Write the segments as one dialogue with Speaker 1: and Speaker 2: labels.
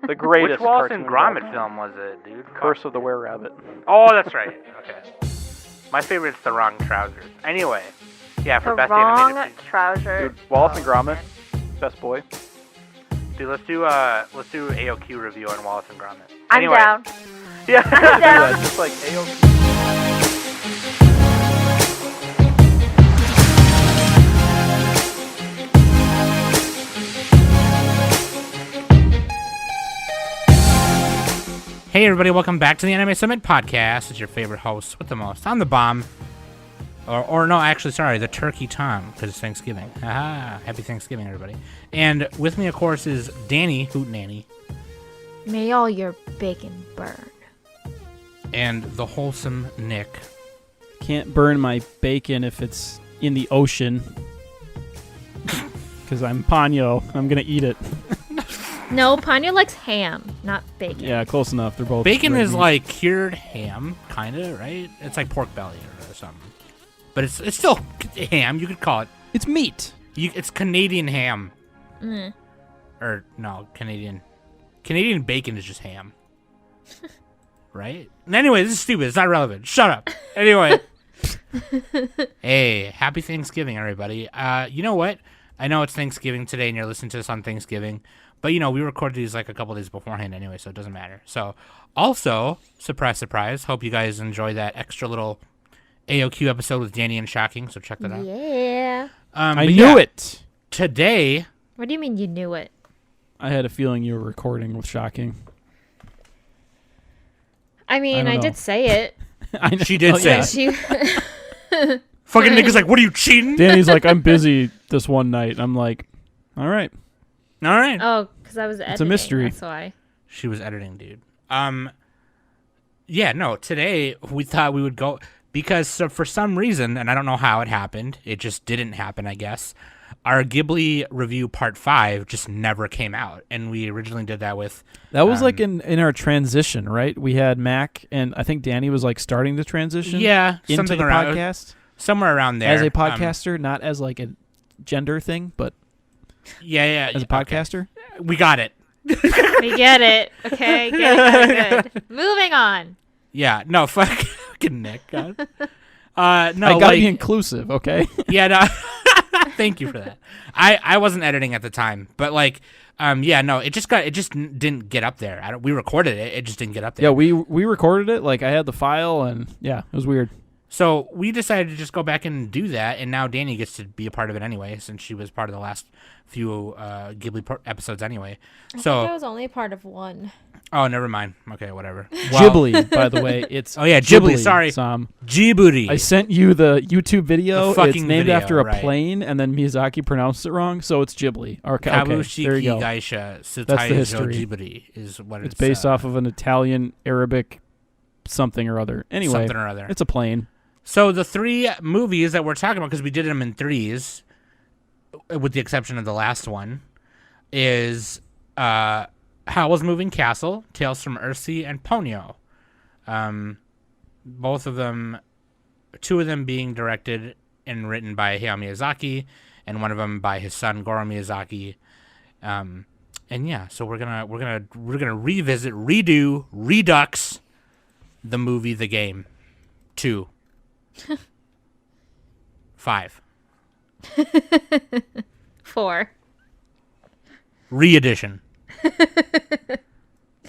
Speaker 1: The greatest.
Speaker 2: Which Wallace and
Speaker 1: cartoon
Speaker 2: Gromit film was it, dude?
Speaker 1: Curse of the Were-Rabbit.
Speaker 2: Oh, that's right. Okay. My favorite's The Wrong Trousers. Anyway, yeah, for
Speaker 3: The
Speaker 2: best
Speaker 3: wrong
Speaker 2: animated feature.
Speaker 3: trousers.
Speaker 1: Dude, Wallace and Gromit, best boy.
Speaker 2: Dude, let's do AOQ review on Wallace and Gromit.
Speaker 3: I'm
Speaker 2: Anyway.
Speaker 3: down.
Speaker 2: Yeah.
Speaker 3: I'm down.
Speaker 1: Yeah, just like AOQ.
Speaker 4: Hey everybody, welcome back to the Anime Summit Podcast. It's your favorite host with the most. I'm the bomb. Or no, actually, sorry, the Turkey Tom, because it's Thanksgiving. Haha, happy Thanksgiving, everybody. And with me, of course, is Dannie, Hoot Nanny.
Speaker 3: May all your bacon burn.
Speaker 4: And the wholesome Nick.
Speaker 5: Can't burn my bacon if it's in the ocean. Because I'm Ponyo. I'm going to eat it.
Speaker 3: No, Ponyo likes ham, not bacon.
Speaker 5: Yeah, close enough. They're both
Speaker 4: Bacon
Speaker 5: red
Speaker 4: is
Speaker 5: meat.
Speaker 4: like cured ham, kind of, right? It's like pork belly or something. But it's still ham, you could call it.
Speaker 5: It's meat.
Speaker 4: It's Canadian ham.
Speaker 3: Mm.
Speaker 4: Or, no, Canadian bacon is just ham. Right? And anyway, this is stupid. It's not relevant. Shut up. Anyway. Hey, happy Thanksgiving, everybody. You know what? I know it's Thanksgiving today and you're listening to this on Thanksgiving. But, you know, we recorded these like a couple days beforehand anyway, so it doesn't matter. So, also, surprise, surprise, hope you guys enjoy that extra little AOQ episode with Dannie and Shocking, so check that out.
Speaker 3: Yeah.
Speaker 5: I knew it.
Speaker 4: Today...
Speaker 3: What do you mean you knew it?
Speaker 5: I had a feeling you were recording with Shocking.
Speaker 3: I mean,
Speaker 5: I
Speaker 3: I
Speaker 5: don't know.
Speaker 3: did say it.
Speaker 5: I know.
Speaker 4: She did say
Speaker 5: yeah.
Speaker 4: it. Fucking nigga's like, what are you, cheating?
Speaker 5: Danny's like, I'm busy this one night. I'm like, all right.
Speaker 4: All right.
Speaker 3: Oh, because I was editing.
Speaker 5: It's a mystery.
Speaker 3: That's why.
Speaker 4: She was editing, dude. Yeah, no, today we thought we would go, because for some reason, and I don't know how it happened, it just didn't happen, I guess, our Ghibli review part 5 just never came out, and we originally did that with...
Speaker 5: That was like in our transition, right? We had Mac, and I think Danny was like starting the transition
Speaker 4: Yeah,
Speaker 5: into
Speaker 4: something
Speaker 5: the
Speaker 4: around,
Speaker 5: podcast.
Speaker 4: somewhere around there.
Speaker 5: As a podcaster, not as like a gender thing, but
Speaker 4: Yeah.
Speaker 5: as a podcaster.
Speaker 4: Okay. We got it.
Speaker 3: We get it. Okay, get it. Good. Moving on.
Speaker 4: Yeah, no, fucking Nick. God. No,
Speaker 5: I gotta
Speaker 4: like,
Speaker 5: be inclusive, okay?
Speaker 4: yeah, no, thank you for that. I wasn't editing at the time, but like, yeah, no, it just didn't get up there. We recorded it, it just didn't get up there.
Speaker 5: Yeah, we recorded it. Like I had the file, and yeah, it was weird.
Speaker 4: So we decided to just go back and do that, and now Dannie gets to be a part of it anyway, since she was part of the last few Ghibli episodes anyway.
Speaker 3: I think I was only part of one.
Speaker 4: Oh, never mind. Okay, whatever.
Speaker 5: Ghibli, by the way, it's
Speaker 4: yeah, Ghibli. Sorry,
Speaker 5: Sam.
Speaker 4: Djibouti.
Speaker 5: I sent you the YouTube video.
Speaker 4: The
Speaker 5: It's
Speaker 4: fucking
Speaker 5: named
Speaker 4: video,
Speaker 5: after a
Speaker 4: right.
Speaker 5: plane, and then Miyazaki pronounced it wrong, so it's Ghibli. Okay, there you
Speaker 4: Kabushiki
Speaker 5: go.
Speaker 4: Gaisha
Speaker 5: That's the
Speaker 4: Sutaijo
Speaker 5: history.
Speaker 4: Djibouti is what
Speaker 5: It's based off of an Italian, Arabic, something or other. Anyway,
Speaker 4: something or other.
Speaker 5: it's a plane.
Speaker 4: So the 3 movies that we're talking about, because we did them in threes, with the exception of the last one, is Howl's Moving Castle, Tales from Earthsea, and Ponyo. Both of them, 2 of them being directed and written by Hayao Miyazaki, and one of them by his son Goro Miyazaki. And yeah, so we're gonna revisit, redo, redux the movie, The Game, 2. 5.
Speaker 3: 4.
Speaker 4: Re-edition.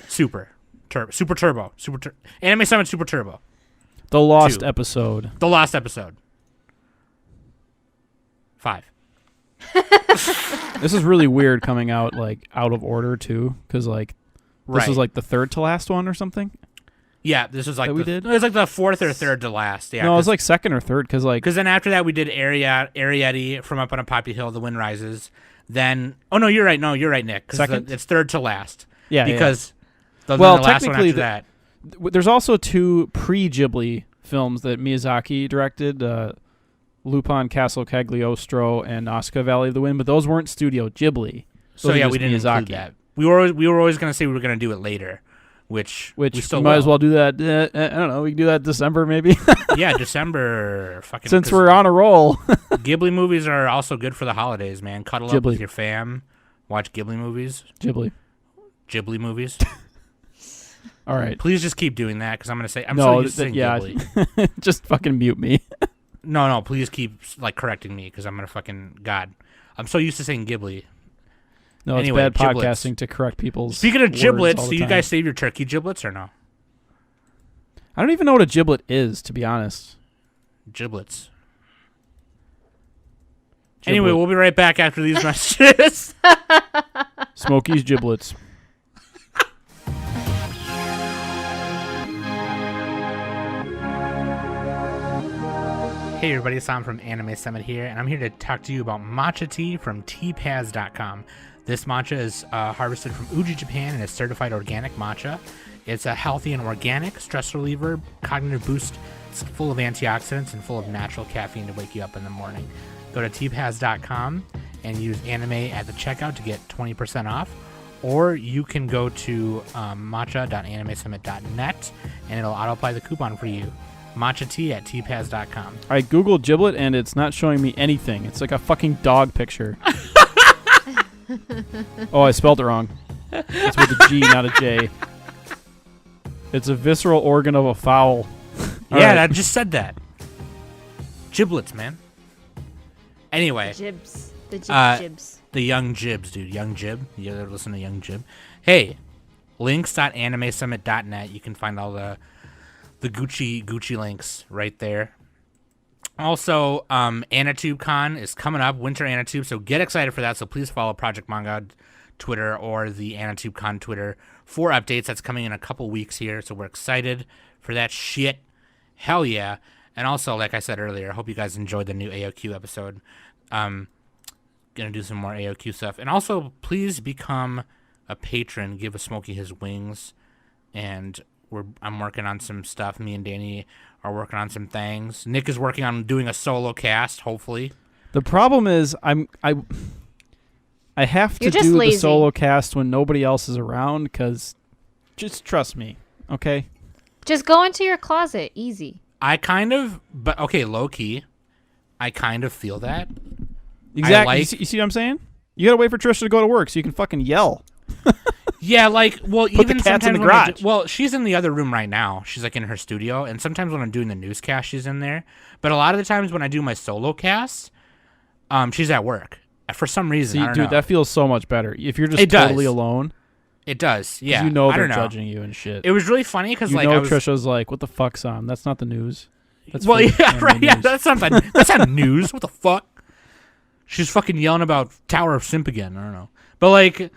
Speaker 4: Super Turbo. Anime Summit Super Turbo.
Speaker 5: The Lost
Speaker 4: 2.
Speaker 5: episode.
Speaker 4: The last episode. 5.
Speaker 5: This is really weird coming out like out of order too, because like this was like the third to last one or something.
Speaker 4: Yeah, this was like
Speaker 5: that we did?
Speaker 4: It was like the 4th or 3rd to last. Yeah,
Speaker 5: No, it was like second or third, because
Speaker 4: then after that we did Ariete From Up on a Poppy Hill, The Wind Rises. Then no, you're right, Nick.
Speaker 5: Second?
Speaker 4: It's 3rd to last.
Speaker 5: yeah,
Speaker 4: because
Speaker 5: yeah.
Speaker 4: the last one after that.
Speaker 5: There's also 2 pre-Ghibli films that Miyazaki directed, Lupin, Castle Cagliostro, and Nazca Valley of the Wind, but those weren't Studio Ghibli.
Speaker 4: So
Speaker 5: Those are
Speaker 4: yeah,
Speaker 5: just
Speaker 4: we didn't
Speaker 5: Miyazaki.
Speaker 4: include that. We were always going to say we were going to do it later, which we still
Speaker 5: might
Speaker 4: will.
Speaker 5: as well do that. I don't know. We can do that December maybe.
Speaker 4: Yeah, December. Fucking.
Speaker 5: Since we're on a roll.
Speaker 4: Ghibli movies are also good for the holidays, man. Cuddle up
Speaker 5: Ghibli.
Speaker 4: with your fam, watch Ghibli movies.
Speaker 5: Ghibli.
Speaker 4: Ghibli movies.
Speaker 5: All right.
Speaker 4: Please just keep doing that because I'm gonna say I'm
Speaker 5: No,
Speaker 4: so used to saying
Speaker 5: yeah.
Speaker 4: Ghibli.
Speaker 5: Just fucking mute me.
Speaker 4: No, please keep correcting me because I'm gonna fucking God. I'm so used to saying Ghibli.
Speaker 5: No,
Speaker 4: Anyway,
Speaker 5: it's bad
Speaker 4: giblets.
Speaker 5: podcasting to correct people's.
Speaker 4: Speaking of
Speaker 5: words
Speaker 4: giblets,
Speaker 5: all
Speaker 4: do
Speaker 5: the
Speaker 4: you guys
Speaker 5: time.
Speaker 4: save your turkey giblets or no?
Speaker 5: I don't even know what a giblet is, to be honest.
Speaker 4: Giblets. Anyway,
Speaker 5: Giblet.
Speaker 4: we'll be right back after these messages.
Speaker 5: Smokey's giblets.
Speaker 4: Hey everybody, Sam from Anime Summit here, and I'm here to talk to you about matcha tea from tpaz.com. This matcha is harvested from Uji, Japan, and is certified organic matcha. It's a healthy and organic stress reliever, cognitive boost. It's full of antioxidants and full of natural caffeine to wake you up in the morning. Go to tpaz.com and use anime at the checkout to get 20% off, or you can go to matcha.animesummit.net and it'll auto-apply the coupon for you. Matcha tea at tpaz.com.
Speaker 5: I googled giblet and it's not showing me anything. It's like a fucking dog picture. Oh, I spelled it wrong. It's with a G, not a J. It's a visceral organ of a fowl. All
Speaker 4: Yeah,
Speaker 5: right.
Speaker 4: I just said that. Giblets, man. Anyway,
Speaker 3: Jibs. The jibs.
Speaker 4: the young jibs, dude. Young jib. You ever listen to Young Jib? Hey, links.animesummit.net. You can find all the Gucci links right there. Also, AnitubeCon is coming up, Winter Anitube, so get excited for that. So please follow Project Manga Twitter or the AnitubeCon Twitter for updates. That's coming in a couple weeks here, so we're excited for that shit. Hell yeah. And also, like I said earlier, I hope you guys enjoyed the new AOQ episode. Gonna do some more AOQ stuff. And also, please become a patron. Give a Smokey his wings. And I'm working on some stuff. Me and Danny are working on some things. Nick is working on doing a solo cast, hopefully.
Speaker 5: The problem is I have to
Speaker 3: You're just
Speaker 5: do
Speaker 3: lazy.
Speaker 5: the solo cast when nobody else is around because just trust me, okay?
Speaker 3: Just go into your closet. Easy.
Speaker 4: Low key, I kind of feel that.
Speaker 5: Exactly. You see what I'm saying? You gotta wait for Trisha to go to work so you can fucking yell.
Speaker 4: Yeah, even
Speaker 5: the cats in
Speaker 4: sometimes
Speaker 5: the
Speaker 4: when I
Speaker 5: garage.
Speaker 4: well, she's in the other room right now. She's like in her studio, and sometimes when I'm doing the newscast, she's in there. But a lot of the times when I do my solo cast, she's at work for some reason.
Speaker 5: See,
Speaker 4: I don't
Speaker 5: dude,
Speaker 4: know.
Speaker 5: that feels so much better. If you're just
Speaker 4: It does.
Speaker 5: totally alone,
Speaker 4: It does,
Speaker 5: 'cause
Speaker 4: yeah.
Speaker 5: you know
Speaker 4: I
Speaker 5: they're
Speaker 4: don't know.
Speaker 5: judging you and shit.
Speaker 4: It was really funny because
Speaker 5: You
Speaker 4: like
Speaker 5: know
Speaker 4: I was.
Speaker 5: Trisha's like, what the fuck, Sam? That's not the news. That's
Speaker 4: Well,
Speaker 5: fake
Speaker 4: yeah,
Speaker 5: anime
Speaker 4: right. Yeah,
Speaker 5: news."
Speaker 4: that's not news. What the fuck? She's fucking yelling about Tower of Simp again. I don't know, but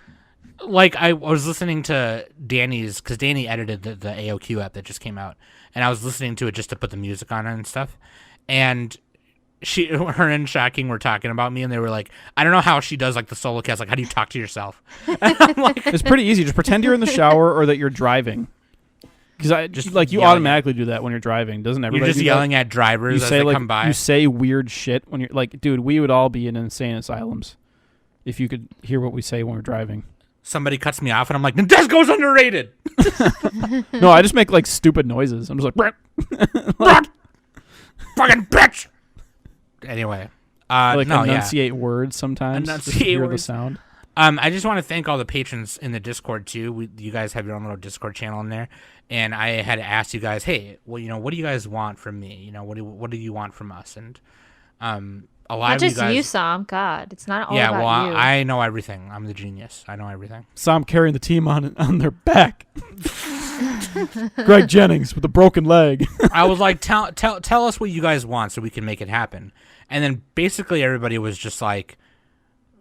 Speaker 4: like I was listening to Danny's because Danny edited the AOQ app that just came out, and I was listening to it just to put the music on it and stuff. And her and Shocking were talking about me, and they were like, I don't know how she does like the solo cast. Like, how do you talk to yourself? And I'm like,
Speaker 5: It's pretty easy. Just pretend you're in the shower or that you're driving. Because I
Speaker 4: Just
Speaker 5: just like you
Speaker 4: yelling
Speaker 5: automatically do that when you're driving, doesn't
Speaker 4: you're
Speaker 5: everybody?
Speaker 4: just
Speaker 5: do
Speaker 4: yelling
Speaker 5: that?
Speaker 4: at drivers
Speaker 5: You
Speaker 4: as
Speaker 5: say
Speaker 4: they
Speaker 5: like
Speaker 4: come by.
Speaker 5: you say weird shit when you're like, dude. We would all be in insane asylums if you could hear what we say when we're driving.
Speaker 4: Somebody cuts me off, and I'm like, Nadesco's underrated.
Speaker 5: No, I just make like stupid noises. I'm just like,
Speaker 4: Fucking bitch. Anyway,
Speaker 5: like
Speaker 4: no, yeah.
Speaker 5: enunciate words sometimes. just to
Speaker 4: Enunciate
Speaker 5: hear
Speaker 4: words.
Speaker 5: the sound.
Speaker 4: I just want to thank all the patrons in the Discord too. You guys have your own little Discord channel in there, and I had to ask you guys, hey, well, what do you guys want from me? What do you want from us? And a lot
Speaker 3: Not
Speaker 4: of you
Speaker 3: just
Speaker 4: guys,
Speaker 3: you, Sam. God, it's not all
Speaker 4: yeah.
Speaker 3: about
Speaker 4: Well,
Speaker 3: you.
Speaker 4: I know everything. I'm the genius. I know everything.
Speaker 5: Sam carrying the team on their back. Greg Jennings with a broken leg.
Speaker 4: I was like, tell us what you guys want so we can make it happen. And then basically everybody was just like,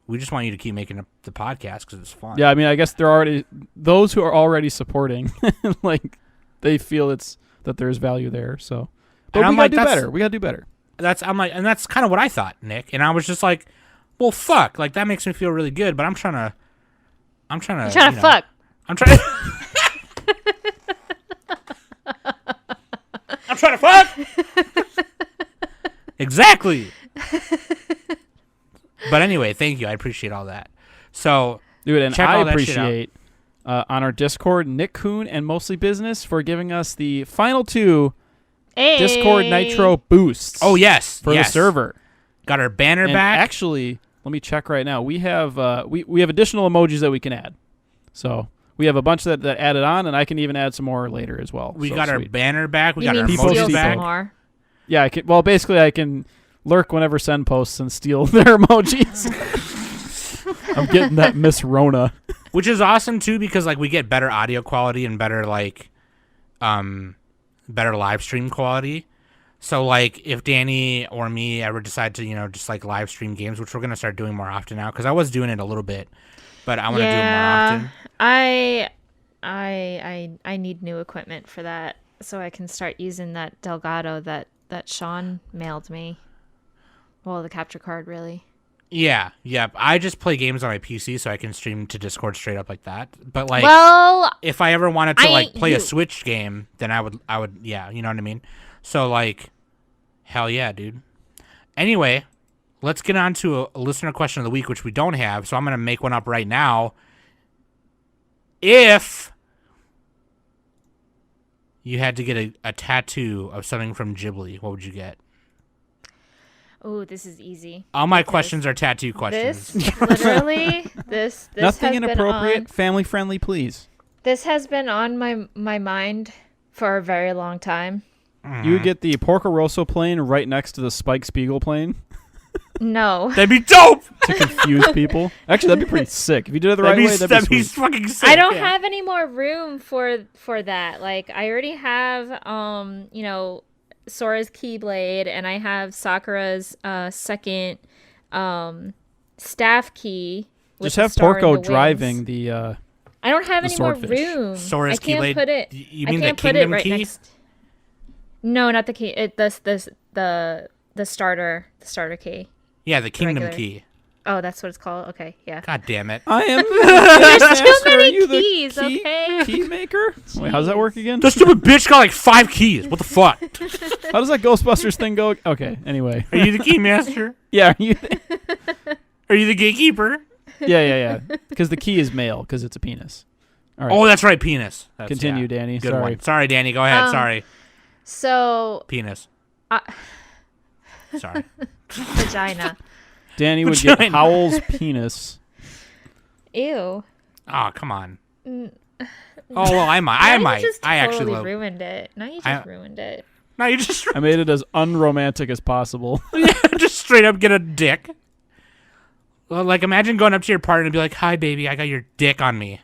Speaker 4: we just want you to keep making the podcast because it's fun.
Speaker 5: Yeah, I mean, I guess they're already those who are already supporting, like they feel that there's value there. So, but
Speaker 4: And
Speaker 5: we
Speaker 4: I'm
Speaker 5: gotta
Speaker 4: like,
Speaker 5: do
Speaker 4: that's-
Speaker 5: better. We gotta do better.
Speaker 4: And that's kind of what I thought, Nick. And I was just like, well, fuck, like that makes me feel really good. But I'm trying to.
Speaker 3: You're trying to fuck.
Speaker 4: I'm trying. I'm trying to fuck. Exactly. But anyway, thank you. I appreciate all that. So,
Speaker 5: Dude, and
Speaker 4: check
Speaker 5: I
Speaker 4: all that shit out.
Speaker 5: appreciate on our Discord Nick Kuhn and Mostly Business for giving us the final 2
Speaker 3: Hey.
Speaker 5: Discord Nitro boosts.
Speaker 4: oh yes,
Speaker 5: for
Speaker 4: yes.
Speaker 5: the server.
Speaker 4: Got our banner
Speaker 5: And
Speaker 4: back.
Speaker 5: actually, let me check right now. We have we have additional emojis that we can add. So we have a bunch that added on, and I can even add some more later as well.
Speaker 4: We
Speaker 5: So
Speaker 4: got our
Speaker 5: sweet.
Speaker 4: banner back. We
Speaker 3: You
Speaker 4: got our
Speaker 3: mean
Speaker 5: People
Speaker 3: steal
Speaker 4: emojis
Speaker 5: see
Speaker 4: back.
Speaker 3: some more?
Speaker 5: Yeah, I can. Well, basically, I can lurk whenever Sen posts and steal their emojis. I'm getting that Miss Rona.
Speaker 4: Which is awesome too, because like we get better audio quality and better like better live stream quality. So like if Danny or me ever decide to just like live stream games, which we're gonna start doing more often now, because I was doing it a little bit, but I want to do it more often.
Speaker 3: I need new equipment for that, so I can start using that Delgado that Sean mailed me. Well, the capture card, really.
Speaker 4: Yeah, yep. I just play games on my PC, so I can stream to Discord straight up like that. But like,
Speaker 3: Well,
Speaker 4: if I ever wanted to
Speaker 3: I
Speaker 4: like
Speaker 3: ain't
Speaker 4: play a
Speaker 3: you.
Speaker 4: Switch game, then I would, yeah, you know what I mean? So like, hell yeah, dude. Anyway, let's get on to a listener question of the week, which we don't have, so I'm going to make one up right now. If you had to get a tattoo of something from Ghibli, what would you get?
Speaker 3: oh, this is easy.
Speaker 4: All my questions are tattoo questions.
Speaker 3: This literally, this
Speaker 5: Nothing
Speaker 3: has been
Speaker 5: inappropriate. Family friendly, please.
Speaker 3: this has been on my mind for a very long time.
Speaker 5: You would get the Porco Rosso plane right next to the Spike Spiegel plane
Speaker 3: No,
Speaker 4: That'd be dope!
Speaker 5: to confuse people. Actually, that'd be pretty sick. If you did it the right way, that'd be sweet.
Speaker 4: fucking sick.
Speaker 3: I don't
Speaker 4: yeah.
Speaker 3: have any more room for that. Like I already have Sora's Keyblade, and I have Sakura's second staff key. With
Speaker 5: Just
Speaker 3: the
Speaker 5: have
Speaker 3: star in
Speaker 5: Porco
Speaker 3: the
Speaker 5: driving
Speaker 3: wings.
Speaker 5: the.
Speaker 3: I don't have
Speaker 5: the
Speaker 3: any more
Speaker 5: swordfish.
Speaker 3: room.
Speaker 4: Sora's
Speaker 3: I can't
Speaker 4: Keyblade?
Speaker 3: put it.
Speaker 4: You
Speaker 3: I
Speaker 4: mean the
Speaker 3: can't put it
Speaker 4: Kingdom
Speaker 3: right
Speaker 4: Key?
Speaker 3: next. No, not the key. The starter key.
Speaker 4: Yeah, the Kingdom
Speaker 3: regular.
Speaker 4: Key.
Speaker 3: Oh, that's what it's called. Okay, yeah.
Speaker 4: God damn it.
Speaker 5: I am.
Speaker 3: There's too
Speaker 5: Master.
Speaker 3: many
Speaker 5: Are you the
Speaker 3: keys,
Speaker 5: key,
Speaker 3: okay?
Speaker 5: Key maker. Wait, how's that work again?
Speaker 4: The stupid bitch got like 5 keys. What the fuck?
Speaker 5: How does that Ghostbusters thing go? Okay. Anyway.
Speaker 4: Are you the key master?
Speaker 5: Yeah. You
Speaker 4: Are you the gatekeeper?
Speaker 5: yeah. Because the key is male because it's a penis. All right.
Speaker 4: Oh, that's right, penis. That's,
Speaker 5: Continue,
Speaker 4: yeah.
Speaker 5: Danny.
Speaker 4: Good
Speaker 5: Sorry.
Speaker 4: one. Sorry, Danny. Go ahead. Sorry.
Speaker 3: So,
Speaker 4: Penis. Sorry.
Speaker 3: vagina.
Speaker 5: Danny would get
Speaker 4: Vagina.
Speaker 5: Howl's penis.
Speaker 3: Ew.
Speaker 4: Oh, come on. Oh, well, I might. I
Speaker 3: Now
Speaker 4: might.
Speaker 3: You just
Speaker 4: I actually
Speaker 3: totally
Speaker 4: love.
Speaker 3: ruined it. Now you
Speaker 4: I-
Speaker 3: just ruined it.
Speaker 4: No, you just
Speaker 5: I made it as unromantic as possible.
Speaker 4: just straight up get a dick. Well, like imagine going up to your partner and be like, "Hi, baby, I got your dick on me."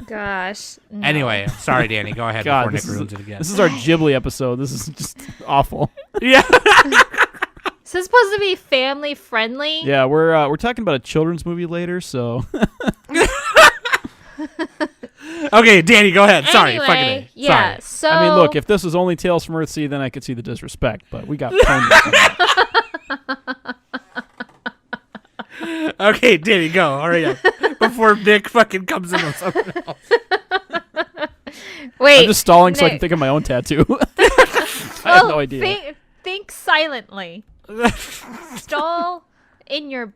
Speaker 3: Gosh. No.
Speaker 4: Anyway, sorry, Danny. Go ahead
Speaker 5: God,
Speaker 4: before Nick
Speaker 5: this is,
Speaker 4: ruins it again.
Speaker 5: this is our Ghibli episode. This is just awful.
Speaker 4: Yeah.
Speaker 3: So it's supposed to be family friendly.
Speaker 5: Yeah, we're talking about a children's movie later, so
Speaker 4: Okay, Danny, go ahead. Sorry,
Speaker 3: Anyway,
Speaker 4: fucking A.
Speaker 3: yeah.
Speaker 4: Sorry.
Speaker 3: So
Speaker 5: I mean, look, if this was only Tales from Earthsea, then I could see the disrespect, but we got Ponyo.
Speaker 4: Okay, Danny, go. Hurry up. Before Nick fucking comes in with something else.
Speaker 3: wait,
Speaker 5: I'm just stalling so I can
Speaker 3: Nick.
Speaker 5: think of my own tattoo. I have no idea.
Speaker 3: Think silently. Stall in your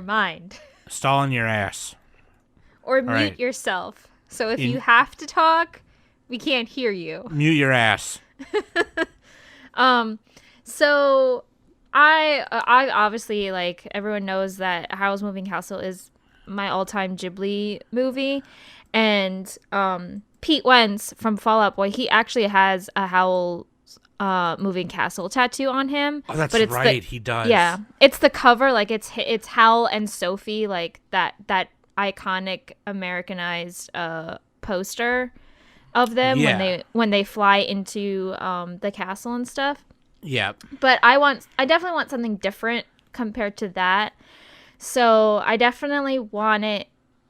Speaker 3: mind,
Speaker 4: Stall in your ass.
Speaker 3: or mute
Speaker 4: right.
Speaker 3: yourself. So if
Speaker 4: In-
Speaker 3: you have to talk, we can't hear you.
Speaker 4: Mute your ass.
Speaker 3: So I obviously, like, everyone knows that Howl's Moving Castle is my all-time Ghibli movie, and Pete Wentz from Fall Out Boy, he actually has a Howl's Moving Castle tattoo on him.
Speaker 4: Oh, that's
Speaker 3: but it's
Speaker 4: right. He does.
Speaker 3: Yeah, it's the cover, like it's Howl and Sophie, like that iconic Americanized poster of them
Speaker 4: Yeah.
Speaker 3: when they fly into the castle and stuff.
Speaker 4: Yeah.
Speaker 3: But I definitely want something different compared to that. So I definitely want it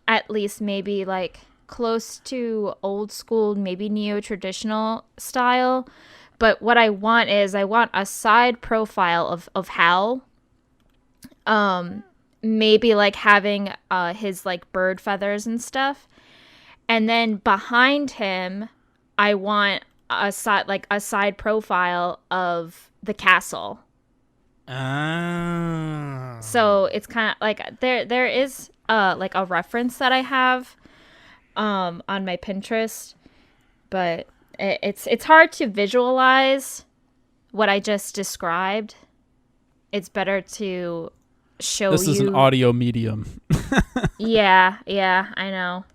Speaker 3: at least maybe like close to old school, maybe neo-traditional style. But what I want is I want a side profile of Howl. Maybe like having his like bird feathers and stuff. And then behind him, I want a side profile of the castle. So it's kind of like there is like a reference that I have on my Pinterest, but it's hard to visualize what I just described. It's better to show
Speaker 5: This
Speaker 3: you.
Speaker 5: is an audio medium.
Speaker 3: Yeah, I know.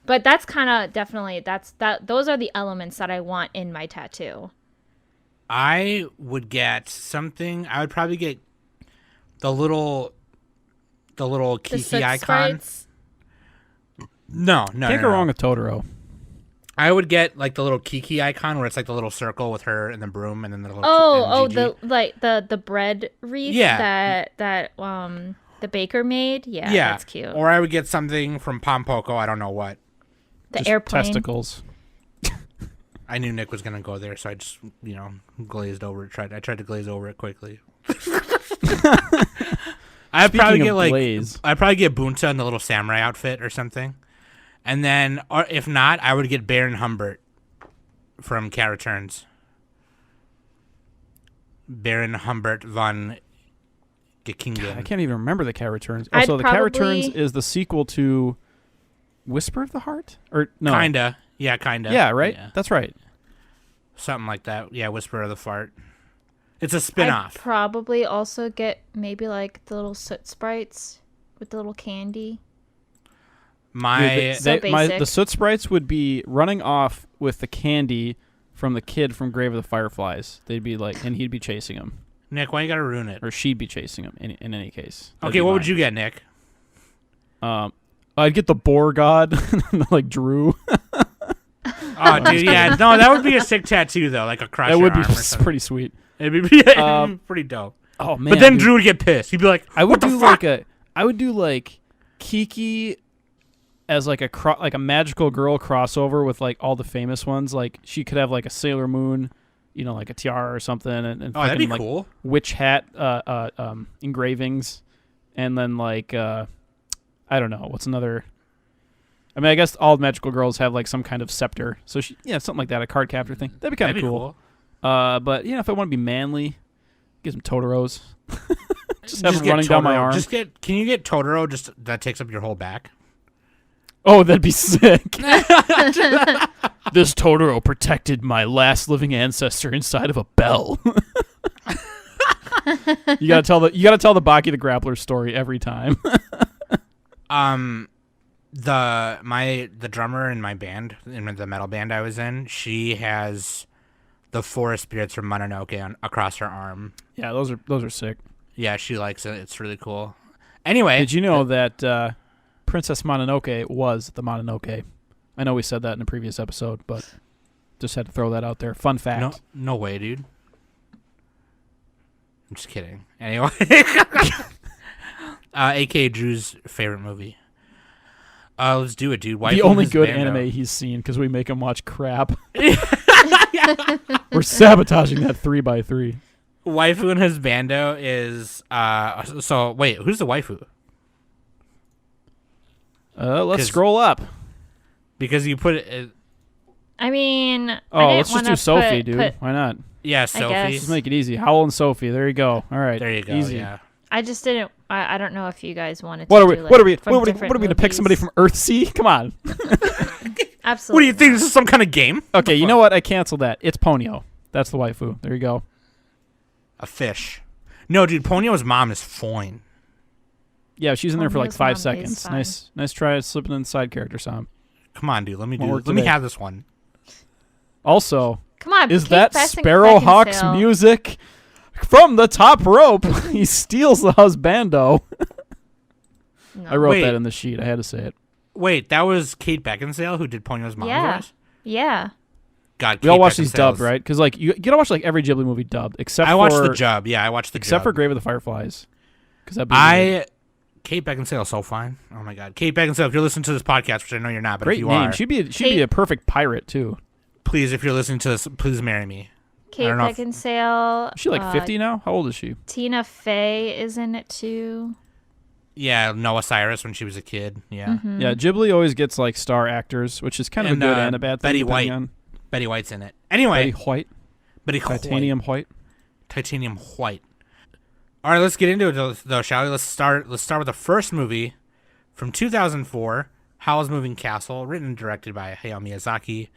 Speaker 3: But that's kind of definitely those are the elements that I want in my tattoo.
Speaker 4: I would get something. I would probably get the little
Speaker 3: The
Speaker 4: Kiki
Speaker 3: soot
Speaker 4: icon.
Speaker 3: sprites.
Speaker 4: No.
Speaker 5: Can't go wrong with Totoro.
Speaker 4: I would get like the little Kiki icon where it's like the little circle with her and the broom and then the little
Speaker 3: Oh,
Speaker 4: Gigi.
Speaker 3: the bread wreath
Speaker 4: Yeah.
Speaker 3: that the baker made. Yeah, that's cute.
Speaker 4: Or I would get something from Pompoko. I don't know what.
Speaker 3: The
Speaker 5: Just
Speaker 3: airplane.
Speaker 5: testicles.
Speaker 4: I knew Nick was gonna go there, so I just glazed over it. I tried to glaze over it quickly. I'd probably get I'd probably get Bunta in the little samurai outfit or something, and then, or if not, I would get Baron Humbert from Cat Returns. Baron Humbert von Gekingen.
Speaker 5: I can't even remember the Cat Returns.
Speaker 3: I'd
Speaker 5: Also, the Cat
Speaker 3: probably-
Speaker 5: Returns is the sequel to Whisper of the Heart, or no?
Speaker 4: Kinda.
Speaker 5: Yeah, right.
Speaker 4: Yeah.
Speaker 5: That's right.
Speaker 4: Something like that. Yeah, Whisper of the Fart. It's a
Speaker 3: I'd
Speaker 4: spin-off.
Speaker 3: probably also get maybe like the little soot sprites with the little candy.
Speaker 4: My
Speaker 3: So basic.
Speaker 5: The soot sprites would be running off with the candy from the kid from Grave of the Fireflies. They'd be like, and he'd be chasing him,
Speaker 4: Nick, why you gotta ruin it?
Speaker 5: or she'd be chasing him. In any case. That'd
Speaker 4: Okay,
Speaker 5: be
Speaker 4: what would
Speaker 5: mine.
Speaker 4: you get, Nick?
Speaker 5: I'd get the boar god, like Drew.
Speaker 4: Oh, dude, yeah, no, that would be a sick tattoo though, like across
Speaker 5: That
Speaker 4: your
Speaker 5: would be
Speaker 4: arm or something.
Speaker 5: pretty sweet.
Speaker 4: It'd be pretty dope.
Speaker 5: Oh man!
Speaker 4: But then
Speaker 5: dude.
Speaker 4: Drew would get pissed. He'd be like,
Speaker 5: I
Speaker 4: "What
Speaker 5: would
Speaker 4: the
Speaker 5: do
Speaker 4: fuck?"
Speaker 5: I would do like Kiki as like a magical girl crossover with like all the famous ones. Like she could have like a Sailor Moon, like a tiara or something, and
Speaker 4: Oh, that'd be
Speaker 5: fucking, like,
Speaker 4: cool.
Speaker 5: witch hat engravings, and then like I don't know what's another. I mean, I guess all magical girls have like some kind of scepter, so something like that, a card captor thing. That'd be kind
Speaker 4: That'd
Speaker 5: of
Speaker 4: be
Speaker 5: cool. But if I want to be manly, get some Totoros. Just have them
Speaker 4: get
Speaker 5: running down my
Speaker 4: Totoro.
Speaker 5: arm.
Speaker 4: Can you get Totoro just that takes up your whole back?
Speaker 5: Oh, that'd be sick. This Totoro protected my last living ancestor inside of a bell. You gotta tell the Baki the Grappler story every time.
Speaker 4: The drummer in my band, in the metal band I was in, she has the forest spirits from Mononoke across her arm.
Speaker 5: Yeah, those are sick.
Speaker 4: Yeah, she likes it. It's really cool. Anyway,
Speaker 5: Did you know that Princess Mononoke was the Mononoke? I know we said that in a previous episode, but just had to throw that out there. Fun fact.
Speaker 4: No way, dude. I'm just kidding. Anyway, AK Drew's favorite movie. Let's do it, dude.
Speaker 5: The only good anime he's seen because we make him watch crap. We're sabotaging that 3x3.
Speaker 4: Waifu and his bando is so wait, who's the waifu?
Speaker 5: Let's scroll up.
Speaker 4: Because you put it
Speaker 3: I mean,
Speaker 5: Let's just do Sophie, dude. Why not?
Speaker 4: yeah, Sophie.
Speaker 3: guess.
Speaker 5: Let's make it easy. Howl and Sophie. There you go. All right.
Speaker 4: There you go.
Speaker 5: Easy.
Speaker 4: Yeah.
Speaker 3: I just didn't. I don't know if you guys wanted
Speaker 5: What
Speaker 3: to
Speaker 5: are we?
Speaker 3: do,
Speaker 5: What are we?
Speaker 3: from
Speaker 5: What are we?
Speaker 3: different
Speaker 5: What are we to pick somebody
Speaker 3: movies.
Speaker 5: from Earthsea? Come on.
Speaker 3: Absolutely.
Speaker 4: What do you think? This is some kind of game?
Speaker 5: Okay, you know what? I canceled that. It's Ponyo. That's the waifu. There you go.
Speaker 4: A fish. No, dude. Ponyo's mom is fine.
Speaker 5: Yeah, she's in there for like
Speaker 3: Ponyo's
Speaker 5: 5
Speaker 3: mom is
Speaker 5: seconds.
Speaker 3: fine.
Speaker 5: Nice try slipping in the side character, Sam.
Speaker 4: Come on, dude. Let me
Speaker 5: Won't work
Speaker 4: Let me
Speaker 5: today.
Speaker 4: have this one.
Speaker 5: Also,
Speaker 3: Come on.
Speaker 5: is
Speaker 3: Kate
Speaker 5: that Sparrowhawk's
Speaker 3: Beckinsale.
Speaker 5: music from the top rope? He steals the husbando.
Speaker 3: No.
Speaker 5: I wrote
Speaker 4: Wait.
Speaker 5: that in the sheet. I had to say it.
Speaker 4: Wait, that was Kate Beckinsale who did Ponyo's mom's
Speaker 3: Yeah.
Speaker 4: voice?
Speaker 3: Yeah.
Speaker 4: God,
Speaker 5: We all
Speaker 4: Kate
Speaker 5: watch these dubbed,
Speaker 4: Beckinsale's-
Speaker 5: right? Because like you gotta watch like every Ghibli movie dubbed, except
Speaker 4: I watched
Speaker 5: for
Speaker 4: the Jub. Yeah, I watched the
Speaker 5: except for
Speaker 4: Jub.
Speaker 5: Grave of the Fireflies. Because
Speaker 4: Kate Beckinsale is so fine. Oh my God, Kate Beckinsale. If you're listening to this podcast, which I know you're not, but
Speaker 5: great
Speaker 4: if you
Speaker 5: name.
Speaker 4: are,
Speaker 5: She'd be
Speaker 3: Kate-
Speaker 5: a perfect pirate too.
Speaker 4: please, if you're listening to this, please marry me.
Speaker 3: Kate
Speaker 4: don't know if-
Speaker 3: Beckinsale.
Speaker 5: Is she like 50 now? How old is she?
Speaker 3: Tina Fey is in it too.
Speaker 4: Yeah, Noah Cyrus when she was a kid. Yeah,
Speaker 3: Mm-hmm.
Speaker 5: Yeah, Ghibli always gets like star actors, which is kind of
Speaker 4: And,
Speaker 5: a good and a bad thing.
Speaker 4: Betty
Speaker 5: depending
Speaker 4: White.
Speaker 5: on-
Speaker 4: Betty White's in it. Anyway,
Speaker 5: Betty White,
Speaker 4: Betty
Speaker 5: Titanium White.
Speaker 4: Titanium White. All right, let's get into it though, shall we? Let's start with the first movie from 2004, Howl's Moving Castle, written and directed by Hayao Miyazaki,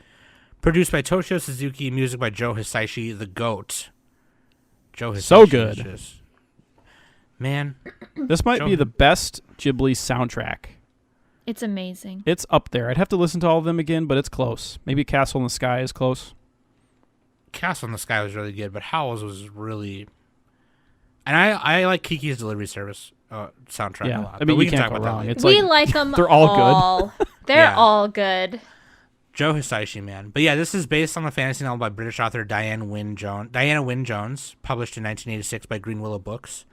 Speaker 4: produced by Toshio Suzuki, music by Joe Hisaishi, the GOAT. Joe Hisaishi
Speaker 5: So
Speaker 4: is
Speaker 5: good.
Speaker 4: man,
Speaker 5: This might be
Speaker 4: Joe-
Speaker 5: the best Ghibli soundtrack.
Speaker 3: It's amazing.
Speaker 5: It's up there. I'd have to listen to all of them again, but it's close. Maybe Castle in the Sky is close.
Speaker 4: Castle in the Sky was really good, but Howl's was really. And I like Kiki's Delivery Service soundtrack a lot.
Speaker 5: I mean,
Speaker 4: but we
Speaker 5: you
Speaker 4: can
Speaker 5: can't
Speaker 4: talk
Speaker 5: go
Speaker 4: about
Speaker 5: wrong.
Speaker 4: that later.
Speaker 5: It's
Speaker 3: We
Speaker 5: like
Speaker 3: like them
Speaker 5: they're all
Speaker 3: good. They're
Speaker 4: Yeah.
Speaker 3: all good.
Speaker 4: Joe Hisaishi, man. But yeah, this is based on the fantasy novel by British author Diana Wynne Jones, published in 1986 by Green Willow Books.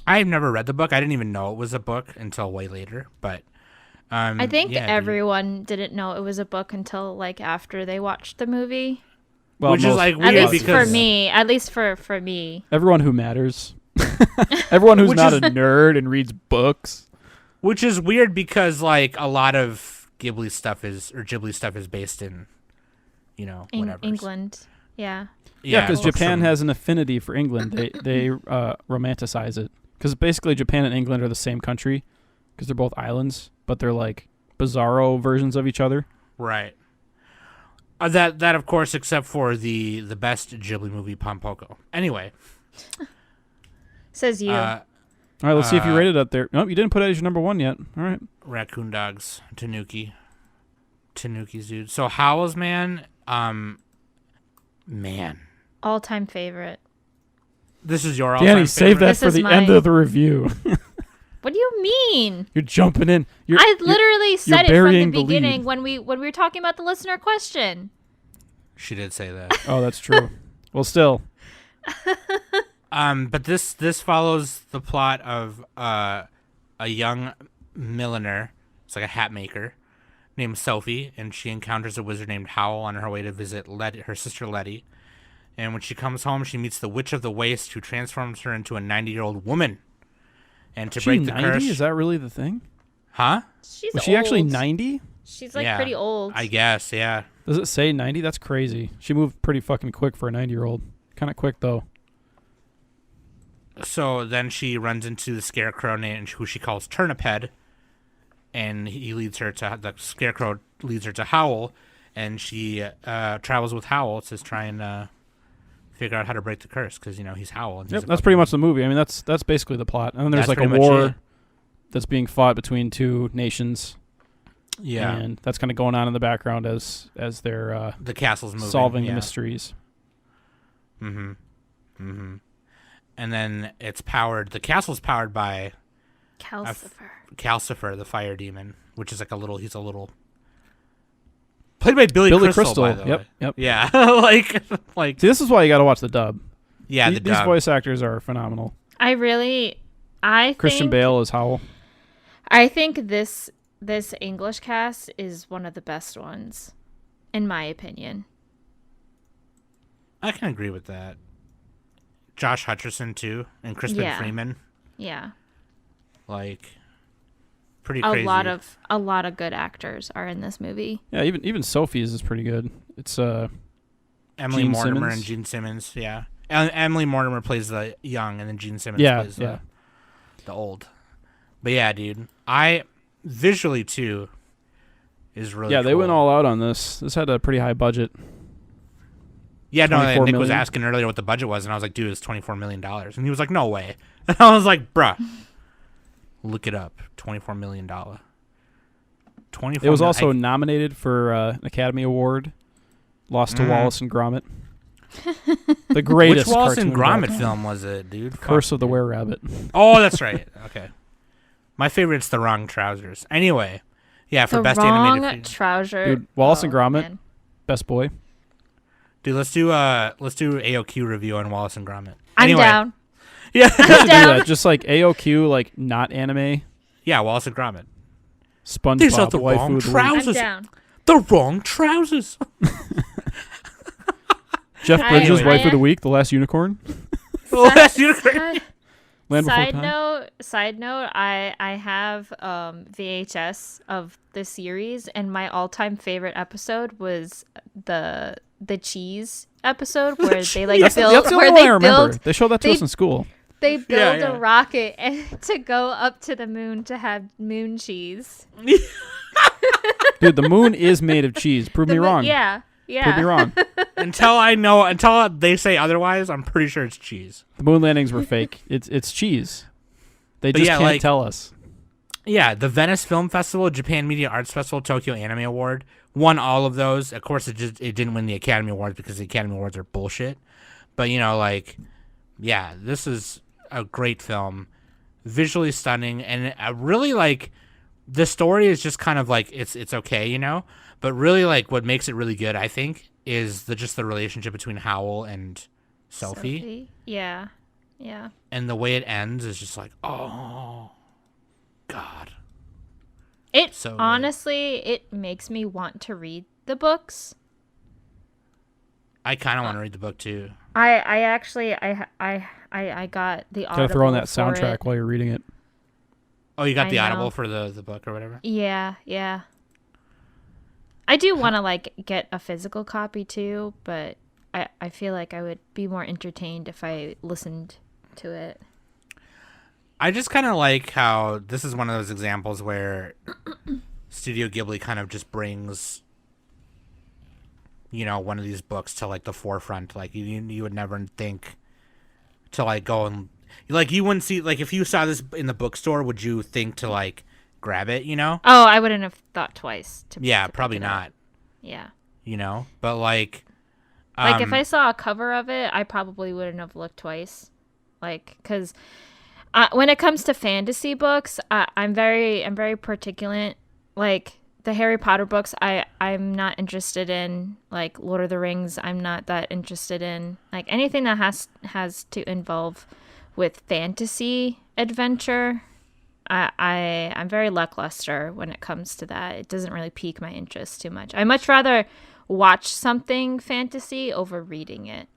Speaker 4: I've never read the book. I didn't even know it was a book until way later. But
Speaker 3: I think
Speaker 4: yeah, dude.
Speaker 3: everyone didn't know it was a book until like after they watched the movie.
Speaker 5: well,
Speaker 4: Which is
Speaker 5: most-
Speaker 4: like
Speaker 3: At
Speaker 4: weird
Speaker 3: least
Speaker 4: because
Speaker 3: for me. At least for me.
Speaker 5: everyone who matters. Everyone who's
Speaker 4: Which
Speaker 5: not
Speaker 4: is-
Speaker 5: a nerd and reads books.
Speaker 4: which is weird because like a lot of Ghibli stuff is based in, whatever.
Speaker 3: England. Yeah.
Speaker 5: Yeah, because
Speaker 4: well,
Speaker 5: Japan
Speaker 4: from-
Speaker 5: has an affinity for England. They romanticize it because basically Japan and England are the same country because they're both islands, but they're like bizarro versions of each other.
Speaker 4: Right. That of course, except for the best Ghibli movie, Pompoko. Anyway,
Speaker 3: Says you.
Speaker 5: All right, let's see if you rated it up there. Nope, you didn't put it as your number one yet. All right.
Speaker 4: Raccoon Dogs, Tanuki's dude. So Howl's, man,
Speaker 3: All-time favorite.
Speaker 4: this is your all-time
Speaker 5: Danny, save
Speaker 4: favorite?
Speaker 5: that
Speaker 3: This
Speaker 5: for
Speaker 3: is
Speaker 5: the
Speaker 3: mine.
Speaker 5: end of the review.
Speaker 3: What do you mean?
Speaker 5: You're jumping in.
Speaker 3: I literally said it from the
Speaker 5: burying the lead.
Speaker 3: beginning when we were talking about the listener question.
Speaker 4: She did say that.
Speaker 5: Oh, that's true. Well, still.
Speaker 4: But this follows the plot of a young milliner. It's like a hat maker named Sophie, and she encounters a wizard named Howl on her way to visit her sister Letty. And when she comes home, she meets the Witch of the Waste, who transforms her into a 90-year-old woman. And to
Speaker 5: Is
Speaker 4: break
Speaker 5: she
Speaker 4: the
Speaker 5: 90?
Speaker 4: curse,
Speaker 5: Is that really the thing?
Speaker 4: huh?
Speaker 3: She's
Speaker 5: Was she actually
Speaker 3: old.
Speaker 5: 90?
Speaker 3: She's like
Speaker 4: Yeah,
Speaker 3: pretty old.
Speaker 4: I guess, yeah.
Speaker 5: Does it say 90? That's crazy. She moved pretty fucking quick for a 90-year-old. Kind of quick, though.
Speaker 4: So then she runs into the Scarecrow, who she calls Turniphead, and the Scarecrow leads her to Howl, and she travels with Howl to try and figure out how to break the curse, because he's Howl. And he's
Speaker 5: Yep,
Speaker 4: a
Speaker 5: that's
Speaker 4: fucking-
Speaker 5: pretty much the movie. I mean, that's basically the plot. And then there's
Speaker 4: That's
Speaker 5: like a
Speaker 4: pretty much
Speaker 5: war
Speaker 4: it.
Speaker 5: that's being fought between two nations.
Speaker 4: Yeah,
Speaker 5: And that's kind of going on in the background as they're
Speaker 4: the castle's moving,
Speaker 5: solving the
Speaker 4: yeah.
Speaker 5: mysteries.
Speaker 4: And then it's powered. The castle's powered by
Speaker 3: Calcifer.
Speaker 4: Calcifer, the fire demon, which is like he's a little played by Billy Crystal, by the way.
Speaker 5: Yep.
Speaker 4: Yeah, like
Speaker 5: See, this is why you got to watch the dub.
Speaker 4: yeah.
Speaker 5: These
Speaker 4: dub.
Speaker 5: voice actors are phenomenal.
Speaker 3: I
Speaker 5: Christian
Speaker 3: think,
Speaker 5: Bale is Howl.
Speaker 3: I think this English cast is one of the best ones, in my opinion.
Speaker 4: I can agree with that. Josh Hutcherson too, and Crispin
Speaker 3: Yeah.
Speaker 4: Freeman,
Speaker 3: Yeah.
Speaker 4: like pretty
Speaker 3: A
Speaker 4: crazy.
Speaker 3: lot of good actors are in this movie.
Speaker 5: Yeah, even Sophie's is pretty good. It's
Speaker 4: Emily
Speaker 5: Gene
Speaker 4: Mortimer
Speaker 5: Simmons?
Speaker 4: and Gene Simmons. Yeah, Emily Mortimer plays the young, and then Gene Simmons plays the old. But yeah, dude, visually too is really
Speaker 5: they
Speaker 4: cool.
Speaker 5: went all out on this. This had a pretty high budget.
Speaker 4: Yeah, no,
Speaker 5: 24
Speaker 4: Nick was
Speaker 5: million?
Speaker 4: asking earlier what the budget was, and I was like, dude, it's $24 million. And he was like, no way. And I was like, bruh, look it up. $24 million.
Speaker 5: It was also nominated for an Academy Award. Lost to Wallace and Gromit. The greatest
Speaker 4: Which Wallace
Speaker 5: cartoon
Speaker 4: and
Speaker 5: of all
Speaker 4: Gromit
Speaker 5: time.
Speaker 4: film was it, dude?
Speaker 5: Curse
Speaker 4: Fuck,
Speaker 5: of the
Speaker 4: dude.
Speaker 5: Were-Rabbit.
Speaker 4: Oh, that's right. Okay. My favorite's The Wrong Trousers. Anyway, yeah, for
Speaker 3: The
Speaker 4: best
Speaker 3: wrong
Speaker 4: animated feature.
Speaker 3: trouser.
Speaker 5: Dude, Wallace and Gromit.
Speaker 3: man.
Speaker 5: Best boy.
Speaker 4: Dude, let's do AOQ review on Wallace and Gromit.
Speaker 3: I'm
Speaker 4: Anyway,
Speaker 3: down.
Speaker 4: Yeah.
Speaker 5: Do
Speaker 3: down.
Speaker 5: that. Just like AOQ, like not anime.
Speaker 4: Yeah, Wallace and Gromit.
Speaker 5: SpongeBob,
Speaker 4: These are the
Speaker 5: waifu
Speaker 4: wrong
Speaker 5: of the week.
Speaker 3: I'm
Speaker 4: trousers.
Speaker 3: down.
Speaker 4: The wrong trousers.
Speaker 5: Jeff Bridges,
Speaker 3: I-
Speaker 5: wife of the week, the last unicorn.
Speaker 4: Oh, that's unicorn.
Speaker 5: Land Before
Speaker 3: Side
Speaker 5: Time.
Speaker 3: note, I have VHS of the series, and my all-time favorite episode was the cheese episode where they like
Speaker 5: That's the
Speaker 3: build
Speaker 5: only
Speaker 3: where
Speaker 5: one I
Speaker 3: they
Speaker 5: remember.
Speaker 3: build
Speaker 5: They showed that to
Speaker 3: they-
Speaker 5: us in school.
Speaker 3: they build
Speaker 4: yeah.
Speaker 3: a rocket and to go up to the moon to have moon cheese.
Speaker 5: Dude, the moon is made of cheese. Prove me wrong.
Speaker 3: Yeah.
Speaker 5: Prove me wrong.
Speaker 4: until they say otherwise, I'm pretty sure it's cheese.
Speaker 5: The moon landings were fake. It's cheese. They
Speaker 4: But
Speaker 5: just
Speaker 4: yeah,
Speaker 5: can't
Speaker 4: like-
Speaker 5: tell us.
Speaker 4: Yeah, the Venice Film Festival, Japan Media Arts Festival, Tokyo Anime Award won all of those. Of course, it didn't win the Academy Awards because the Academy Awards are bullshit. But yeah, this is a great film, visually stunning, and I really like. The story is just kind of like it's okay, but really like what makes it really good, I think, is the relationship between Howl and Sophie.
Speaker 3: Yeah.
Speaker 4: And the way it ends is just like, oh God.
Speaker 3: It
Speaker 4: So good.
Speaker 3: honestly, it makes me want to read the books.
Speaker 4: I kind of want to read the book too.
Speaker 3: I actually I got the Audible.
Speaker 5: Gotta throw on that
Speaker 3: for
Speaker 5: soundtrack
Speaker 3: it.
Speaker 5: while you're reading it.
Speaker 4: Oh, you got the
Speaker 3: I
Speaker 4: Audible
Speaker 3: know.
Speaker 4: for the book or whatever?
Speaker 3: Yeah. I do want to get a physical copy too, but I feel like I would be more entertained if I listened to it.
Speaker 4: I just kind of like how this is one of those examples where Studio Ghibli kind of just brings, one of these books to the forefront. Like you would never think to go and you wouldn't see if you saw this in the bookstore, would you think to grab it?
Speaker 3: Oh, I wouldn't have thought twice. To pick
Speaker 4: Probably
Speaker 3: it up.
Speaker 4: not.
Speaker 3: Yeah.
Speaker 4: But
Speaker 3: If I saw a cover of it, I probably wouldn't have looked twice. Because when it comes to fantasy books, I'm very particular. The Harry Potter books, I'm not interested in. Lord of the Rings, I'm not that interested in. Anything that has to involve with fantasy adventure, I'm very lackluster when it comes to that. It doesn't really pique my interest too much. I much rather watch something fantasy over reading it.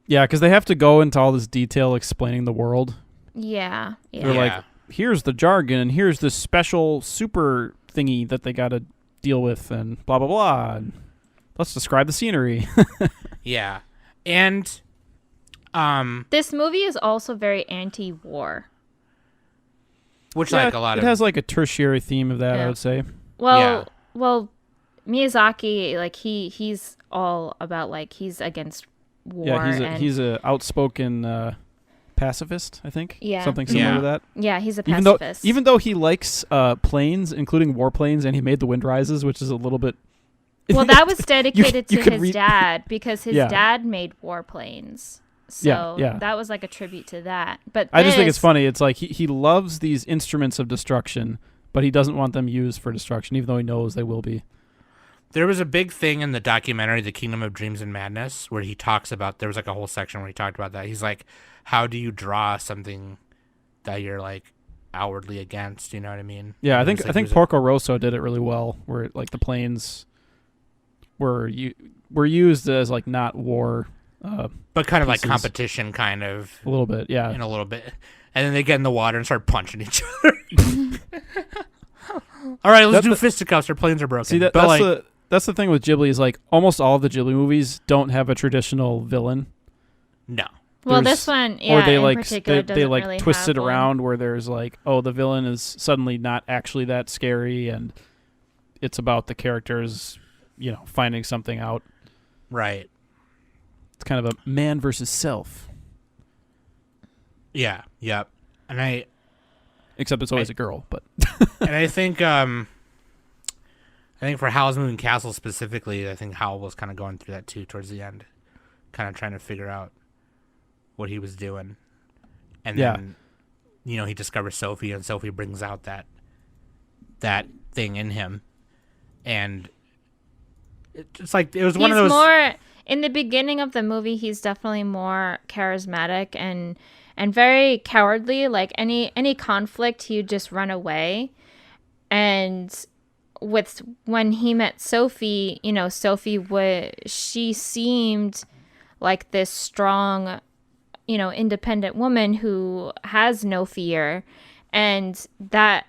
Speaker 5: Yeah, because they have to go into all this detail explaining the world.
Speaker 3: Yeah.
Speaker 5: They're like, here's the jargon, and here's this special super thingy that they got to deal with, and blah, blah, blah. And let's describe the scenery.
Speaker 4: Yeah. And
Speaker 3: This movie is also very anti-war.
Speaker 4: which
Speaker 5: Yeah,
Speaker 4: a lot
Speaker 5: it
Speaker 4: of
Speaker 5: has a tertiary theme of that,
Speaker 3: Yeah.
Speaker 5: I would say.
Speaker 3: Well, Miyazaki, he's all about he's against war.
Speaker 5: Yeah, he's a outspoken pacifist, I think.
Speaker 3: Yeah.
Speaker 5: Something similar to that.
Speaker 3: Yeah, he's a
Speaker 5: Even
Speaker 3: pacifist.
Speaker 5: though he likes planes, including warplanes, and he made the Wind Rises, which is a little bit.
Speaker 3: Well, that was dedicated
Speaker 5: you
Speaker 3: to
Speaker 5: could
Speaker 3: his
Speaker 5: read-
Speaker 3: dad because his
Speaker 5: Yeah.
Speaker 3: dad made warplanes. So
Speaker 5: Yeah.
Speaker 3: that was a tribute to that. But
Speaker 5: I just think it's
Speaker 3: this-
Speaker 5: funny. It's he loves these instruments of destruction, but he doesn't want them used for destruction, even though he knows they will be.
Speaker 4: There was a big thing in the documentary, The Kingdom of Dreams and Madness, where he talks about, there was a whole section where he talked about that. He's like, how do you draw something that you're outwardly against? You know what I mean?
Speaker 5: Yeah, I
Speaker 4: And
Speaker 5: think
Speaker 4: it was
Speaker 5: Porco Rosso did it really well, where the planes were used as not war,
Speaker 4: but kind of
Speaker 5: pieces.
Speaker 4: competition, kind of
Speaker 5: a little bit. Yeah,
Speaker 4: in a little bit, and then they get in the water and start punching each other. All right, let's do fisticuffs. Our planes are broken.
Speaker 5: See that's the thing with Ghibli is almost all of the Ghibli movies don't have a traditional villain.
Speaker 4: No.
Speaker 3: Well,
Speaker 5: There's-
Speaker 3: this one,
Speaker 5: or they
Speaker 3: in particular,
Speaker 5: they
Speaker 3: doesn't really
Speaker 5: twist
Speaker 3: have
Speaker 5: it
Speaker 3: one.
Speaker 5: around where there's the villain is suddenly not actually that scary, and it's about the characters finding something out.
Speaker 4: Right.
Speaker 5: It's kind of a man versus self,
Speaker 4: Yeah. Yep. And
Speaker 5: except it's always a girl. But
Speaker 4: I think for Howl's Moving Castle specifically, I think Howl was kind of going through that too towards the end, kind of trying to figure out what he was doing, and then he discovers Sophie, and Sophie brings out that thing in him, and it's it was one of those.
Speaker 3: More in the beginning of the movie. He's definitely more charismatic and very cowardly. Any conflict, he'd just run away. And when he met Sophie, Sophie she seemed like this strong, independent woman who has no fear, and that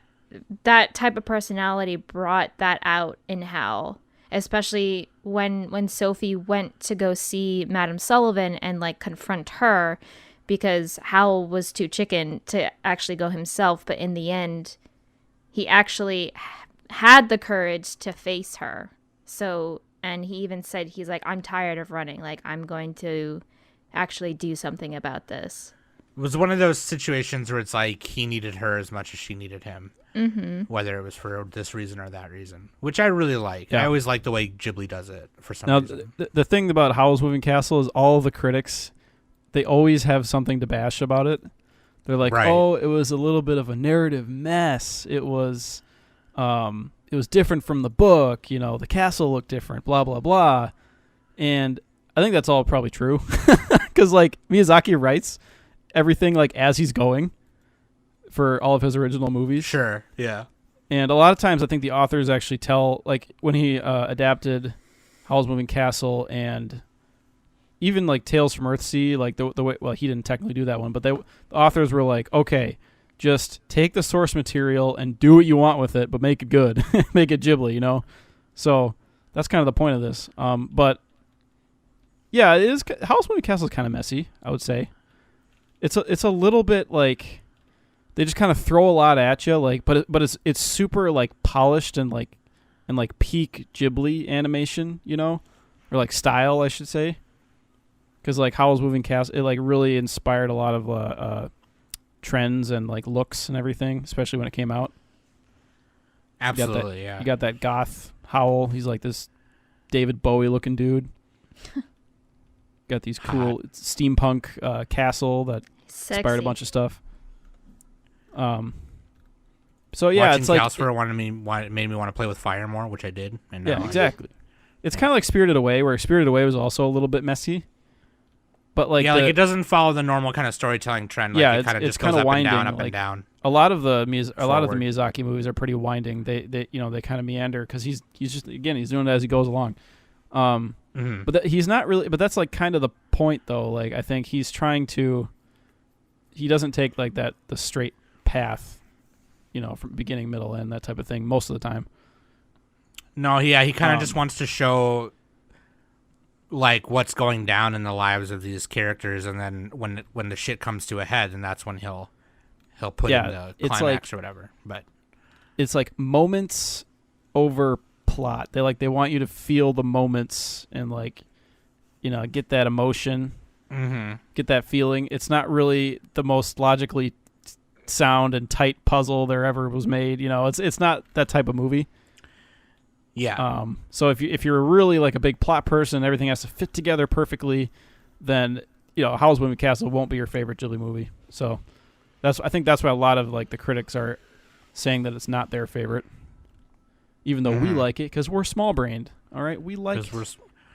Speaker 3: type of personality brought that out in Howl, especially when Sophie went to go see Madame Sullivan and confront her, because Howl was too chicken to actually go himself, but in the end he actually had the courage to face her. So, and he even said, he's I'm tired of running, I'm going to actually do something about this.
Speaker 4: was one of those situations where it's like he needed her as much as she needed him, whether it was for this reason or that reason, which I really like.
Speaker 5: Yeah.
Speaker 4: I always like the way Ghibli does it for some
Speaker 5: Now,
Speaker 4: reason.
Speaker 5: the thing about Howl's Moving Castle is all of the critics, they always have something to bash about it. They're like,
Speaker 4: Right.
Speaker 5: oh, it was a little bit of a narrative mess. It was different from the book. The castle looked different, blah, blah, blah. And I think that's all probably true. Because, like, Miyazaki writes everything, like, as he's going for all of his original movies.
Speaker 4: Sure, yeah.
Speaker 5: And a lot of times I think the authors actually tell, like, when he adapted Howl's Moving Castle and even, like, Tales from Earthsea, like, the way, well, he didn't technically do that one, but the authors were like, okay, just take the source material and do what you want with it, but make it good. Make it Ghibli, So that's kind of the point of this. But, yeah, it is. Howl's Moving Castle is kind of messy, I would say. It's a little bit, like, they just kind of throw a lot at you, like, but it's super, like, polished and peak Ghibli animation, or like style, I should say, because like Howl's Moving Castle, it like really inspired a lot of trends and like looks and everything, especially when it came out.
Speaker 4: Absolutely, yeah.
Speaker 5: You got that goth Howl. He's like this David Bowie looking dude. Got these cool steampunk castle that inspired a bunch of stuff. So yeah,
Speaker 4: Watching
Speaker 5: it's like
Speaker 4: Calcifer made me want to play with fire more, which I did. And now
Speaker 5: yeah, exactly. It's kind of like Spirited Away, where Spirited Away was also a little bit messy, but like
Speaker 4: like it doesn't follow the normal kind of storytelling trend. Like,
Speaker 5: yeah,
Speaker 4: it kind of
Speaker 5: it's
Speaker 4: just goes
Speaker 5: kinda
Speaker 4: up
Speaker 5: winding,
Speaker 4: and down, up
Speaker 5: like,
Speaker 4: and down.
Speaker 5: a lot of the
Speaker 4: Forward.
Speaker 5: Miyazaki movies are pretty winding. They kind of meander because he's just he's doing it as he goes along. But he's not really. But that's like kind of the point, though. Like I think he's trying to. He doesn't take like the straight path, from beginning, middle, end, that type of thing most of the time.
Speaker 4: No, yeah, he kind of just wants to show like what's going down in the lives of these characters, and then when the shit comes to a head, and that's when he'll put in the
Speaker 5: it's
Speaker 4: climax
Speaker 5: like,
Speaker 4: or whatever. But
Speaker 5: it's like moments over plot. They want you to feel the moments and like get that emotion, get that feeling. It's not really the most logically sound and tight puzzle there ever was made. It's not that type of movie.
Speaker 4: yeah,
Speaker 5: So if you're really like a big plot person, everything has to fit together perfectly, then Howl's Moving Castle won't be your favorite Ghibli movie. So I think that's why a lot of like the critics are saying that it's not their favorite, even though we like it because we're small brained. All right, we like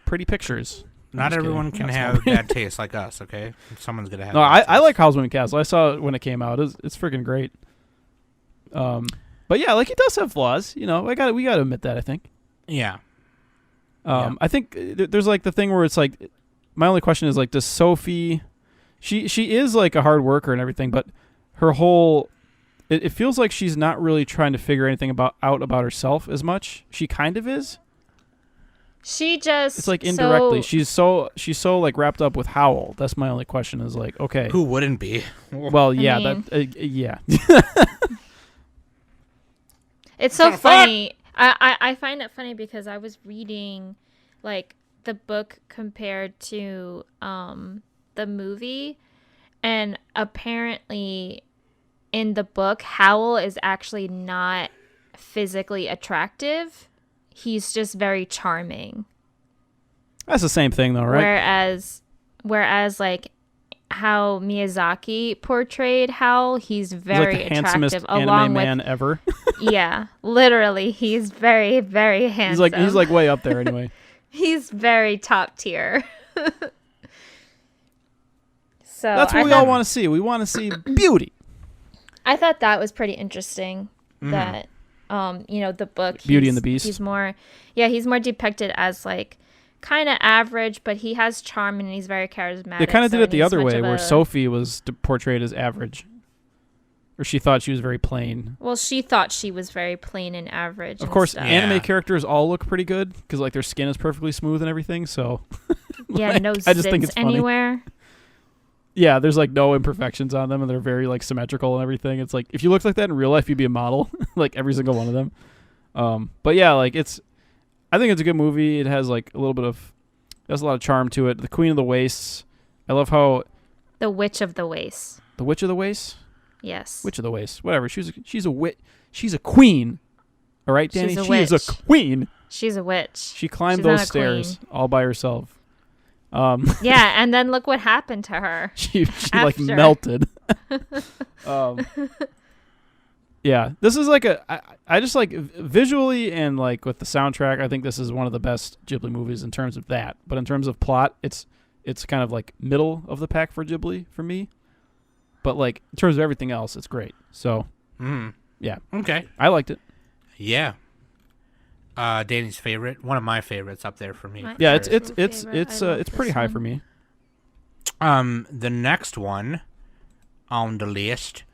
Speaker 5: pretty pictures.
Speaker 4: not everyone can have bad taste like us. Okay, someone's gonna have.
Speaker 5: No,
Speaker 4: bad
Speaker 5: I
Speaker 4: taste.
Speaker 5: like Howl's Moving Castle. I saw it when it came out. It's freaking great. But yeah, like it does have flaws. We got to admit that. I think.
Speaker 4: Yeah.
Speaker 5: I think there's like the thing where it's like, my only question is like, does Sophie? She is like a hard worker and everything, but her whole, it feels like she's not really trying to figure anything out about herself as much. She kind of is.
Speaker 3: She just.
Speaker 5: It's like indirectly. She's so like wrapped up with Howl. That's my only question. Is like, okay.
Speaker 4: Who wouldn't be?
Speaker 5: Well, yeah,
Speaker 3: mean-
Speaker 5: yeah.
Speaker 3: It's so
Speaker 4: What the fuck?
Speaker 3: funny. I find it funny because I was reading like the book compared to the movie, and apparently in the book Howl is actually not physically attractive. He's just very charming.
Speaker 5: That's the same thing though, right?
Speaker 3: Whereas like how Miyazaki portrayed Howl, he's very
Speaker 5: He's like the handsomest
Speaker 3: attractive
Speaker 5: anime
Speaker 3: along
Speaker 5: man
Speaker 3: with
Speaker 5: ever.
Speaker 3: yeah, literally he's very, very handsome.
Speaker 5: He's like way up there anyway.
Speaker 3: He's very top tier. So
Speaker 5: That's what we all want to see. We want to see beauty.
Speaker 3: I thought that was pretty interesting. That the book
Speaker 5: Beauty and the Beast.
Speaker 3: He's more depicted as like kind of average, but he has charm and he's very charismatic.
Speaker 5: They kind of did it the other way, where
Speaker 3: so
Speaker 5: Sophie was portrayed as average, or she thought she was very plain.
Speaker 3: well, she thought she was very plain and average.
Speaker 5: Of
Speaker 3: and
Speaker 5: course,
Speaker 3: stuff.
Speaker 5: anime characters all look pretty good because like their skin is perfectly smooth and everything. So
Speaker 3: yeah, no
Speaker 5: I just think
Speaker 3: zits
Speaker 5: it's funny.
Speaker 3: anywhere.
Speaker 5: yeah, there's like no imperfections on them, and they're very like symmetrical and everything. It's like if you looked like that in real life, you'd be a model, like every single one of them. But yeah, like I think it's a good movie. It has like a little bit of, there's a lot of charm to it. The Queen of the Wastes. I love how
Speaker 3: The Witch of the Waste.
Speaker 5: The Witch of the Waste?
Speaker 3: Yes.
Speaker 5: Witch of the Waste. Whatever. She's a queen. All right, Danny?
Speaker 3: She's a
Speaker 5: She is a
Speaker 3: witch.
Speaker 5: queen.
Speaker 3: She's a witch.
Speaker 5: She climbed
Speaker 3: She's not
Speaker 5: those
Speaker 3: a
Speaker 5: stairs
Speaker 3: queen.
Speaker 5: all by herself.
Speaker 3: Yeah, and then look what happened to her.
Speaker 5: She like
Speaker 3: After.
Speaker 5: melted. Yeah, this is like I just like visually and like with the soundtrack, I think this is one of the best Ghibli movies in terms of that. But in terms of plot, it's kind of like middle of the pack for Ghibli for me. But like in terms of everything else, it's great. So yeah,
Speaker 4: Okay.
Speaker 5: I liked it.
Speaker 4: Yeah. Danny's favorite, one of my favorites up there for me.
Speaker 5: Yeah,
Speaker 3: My
Speaker 5: it's
Speaker 3: actual
Speaker 5: it's
Speaker 3: favorite.
Speaker 5: it's
Speaker 3: I love
Speaker 5: it's pretty
Speaker 3: this
Speaker 5: high
Speaker 3: one.
Speaker 5: for me.
Speaker 4: The next one on the list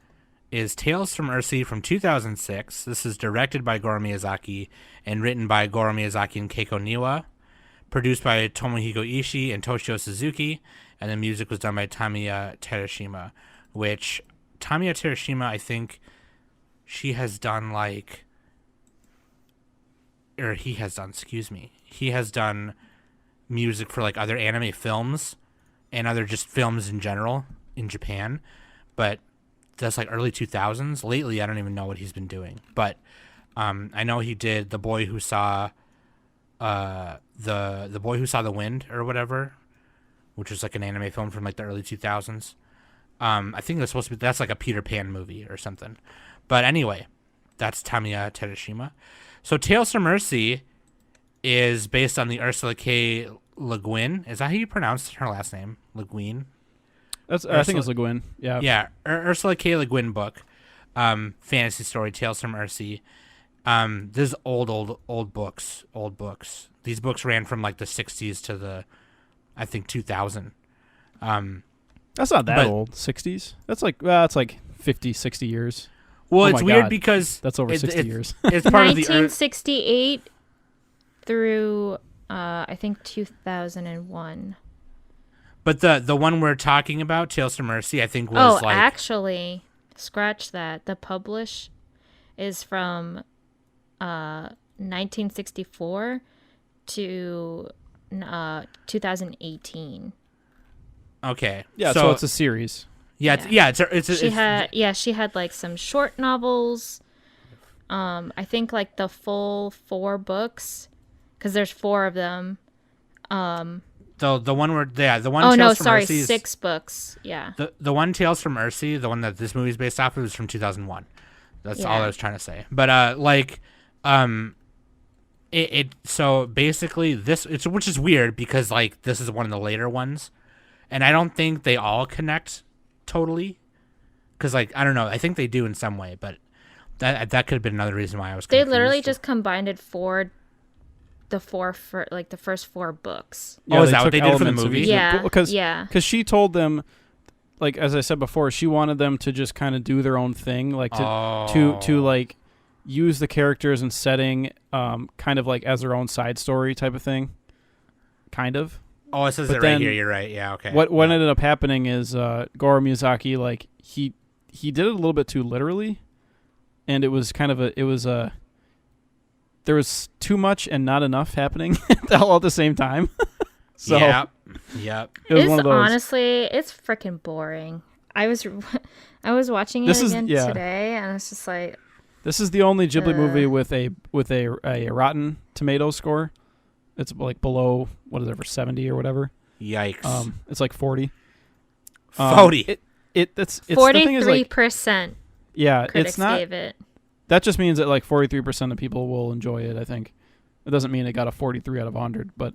Speaker 4: is Tales from Earthsea from 2006. This is directed by Goro Miyazaki and written by Goro Miyazaki and Keiko Niwa, produced by Tomohiko Ishii and Toshio Suzuki, and the music was done by Tamiya Terashima, which Tamiya Terashima, I think he has done music for like other anime films and other just films in general in Japan, but that's like early 2000s. Lately, I don't even know what he's been doing, but I know he did The Boy Who Saw the Boy Who Saw the Wind or whatever, which was like an anime film from like the early 2000s. I think that's like a Peter Pan movie or something. But anyway, that's Tamiya Terashima. So Tales from Earthsea is based on the Ursula K. Le Guin. Is that how you pronounce her last name? Le Guin?
Speaker 5: I think it's Le Guin. Yeah.
Speaker 4: Yeah, Ursula K. Le Guin book. Fantasy story, Tales from Earthsea. This is old books. These books ran from like the 60s to the, I think, 2000.
Speaker 5: That's not that
Speaker 4: But-
Speaker 5: old. 60s? That's like 50, 60 years.
Speaker 4: Well,
Speaker 5: Oh
Speaker 4: it's
Speaker 5: my
Speaker 4: weird
Speaker 5: God.
Speaker 4: because
Speaker 5: That's over 60
Speaker 4: it's-
Speaker 5: years.
Speaker 4: It's part of the
Speaker 3: 1968 through I think 2001.
Speaker 4: But the one we're talking about, Tales from Earthsea, I think was like
Speaker 3: Actually, scratch that. The publish is from 1964 to 2018.
Speaker 4: okay.
Speaker 5: Yeah, so it's a series.
Speaker 3: She had like some short novels. I think like the full 4 books, because there's 4 of them.
Speaker 4: the one where the one.
Speaker 3: Oh
Speaker 4: Tales
Speaker 3: no,
Speaker 4: from
Speaker 3: sorry,
Speaker 4: Earthsea is-
Speaker 3: 6 books. Yeah.
Speaker 4: The one Tales from Earthsea, the one that this movie is based off of, is from 2001. That's all
Speaker 3: Yeah.
Speaker 4: I was trying to say. But so basically which is weird because like this is one of the later ones, and I don't think they all connect totally, because like I don't know, I think they do in some way, but that could have been another reason why I was
Speaker 3: They
Speaker 4: confused.
Speaker 3: literally just combined it for the first 4 books.
Speaker 4: Oh, is that what
Speaker 5: took
Speaker 4: they did for the
Speaker 5: elements of
Speaker 4: movie?
Speaker 5: each-
Speaker 3: Yeah,
Speaker 5: Because
Speaker 3: yeah.
Speaker 5: she told them, like as I said before, she wanted them to just kind of do their own thing, like to like use the characters and setting, kind of like as their own side story type of thing, kind of.
Speaker 4: Oh, it says
Speaker 5: But
Speaker 4: it right
Speaker 5: then
Speaker 4: here. You're right. Yeah. Okay.
Speaker 5: What
Speaker 4: Yeah.
Speaker 5: ended up happening is Goro Miyazaki, like he did it a little bit too literally, and it was kind of there was too much and not enough happening all at the same time. So
Speaker 4: Yep.
Speaker 5: it was
Speaker 3: It's
Speaker 5: one of those.
Speaker 3: honestly, it's freaking boring. I was watching it
Speaker 5: This is-
Speaker 3: again
Speaker 5: yeah.
Speaker 3: today, and it's just like,
Speaker 5: This is the only Ghibli movie
Speaker 3: Uh.
Speaker 5: with a Rotten Tomatoes score. It's like below 70 or whatever.
Speaker 4: Yikes.
Speaker 5: It's like 40.
Speaker 4: 40.
Speaker 5: It's the thing is like
Speaker 3: 43%
Speaker 5: yeah,
Speaker 3: critics
Speaker 5: it's not.
Speaker 3: gave it.
Speaker 5: That just means that like 43% of people will enjoy it. I think it doesn't mean it got a 43 out of 100, but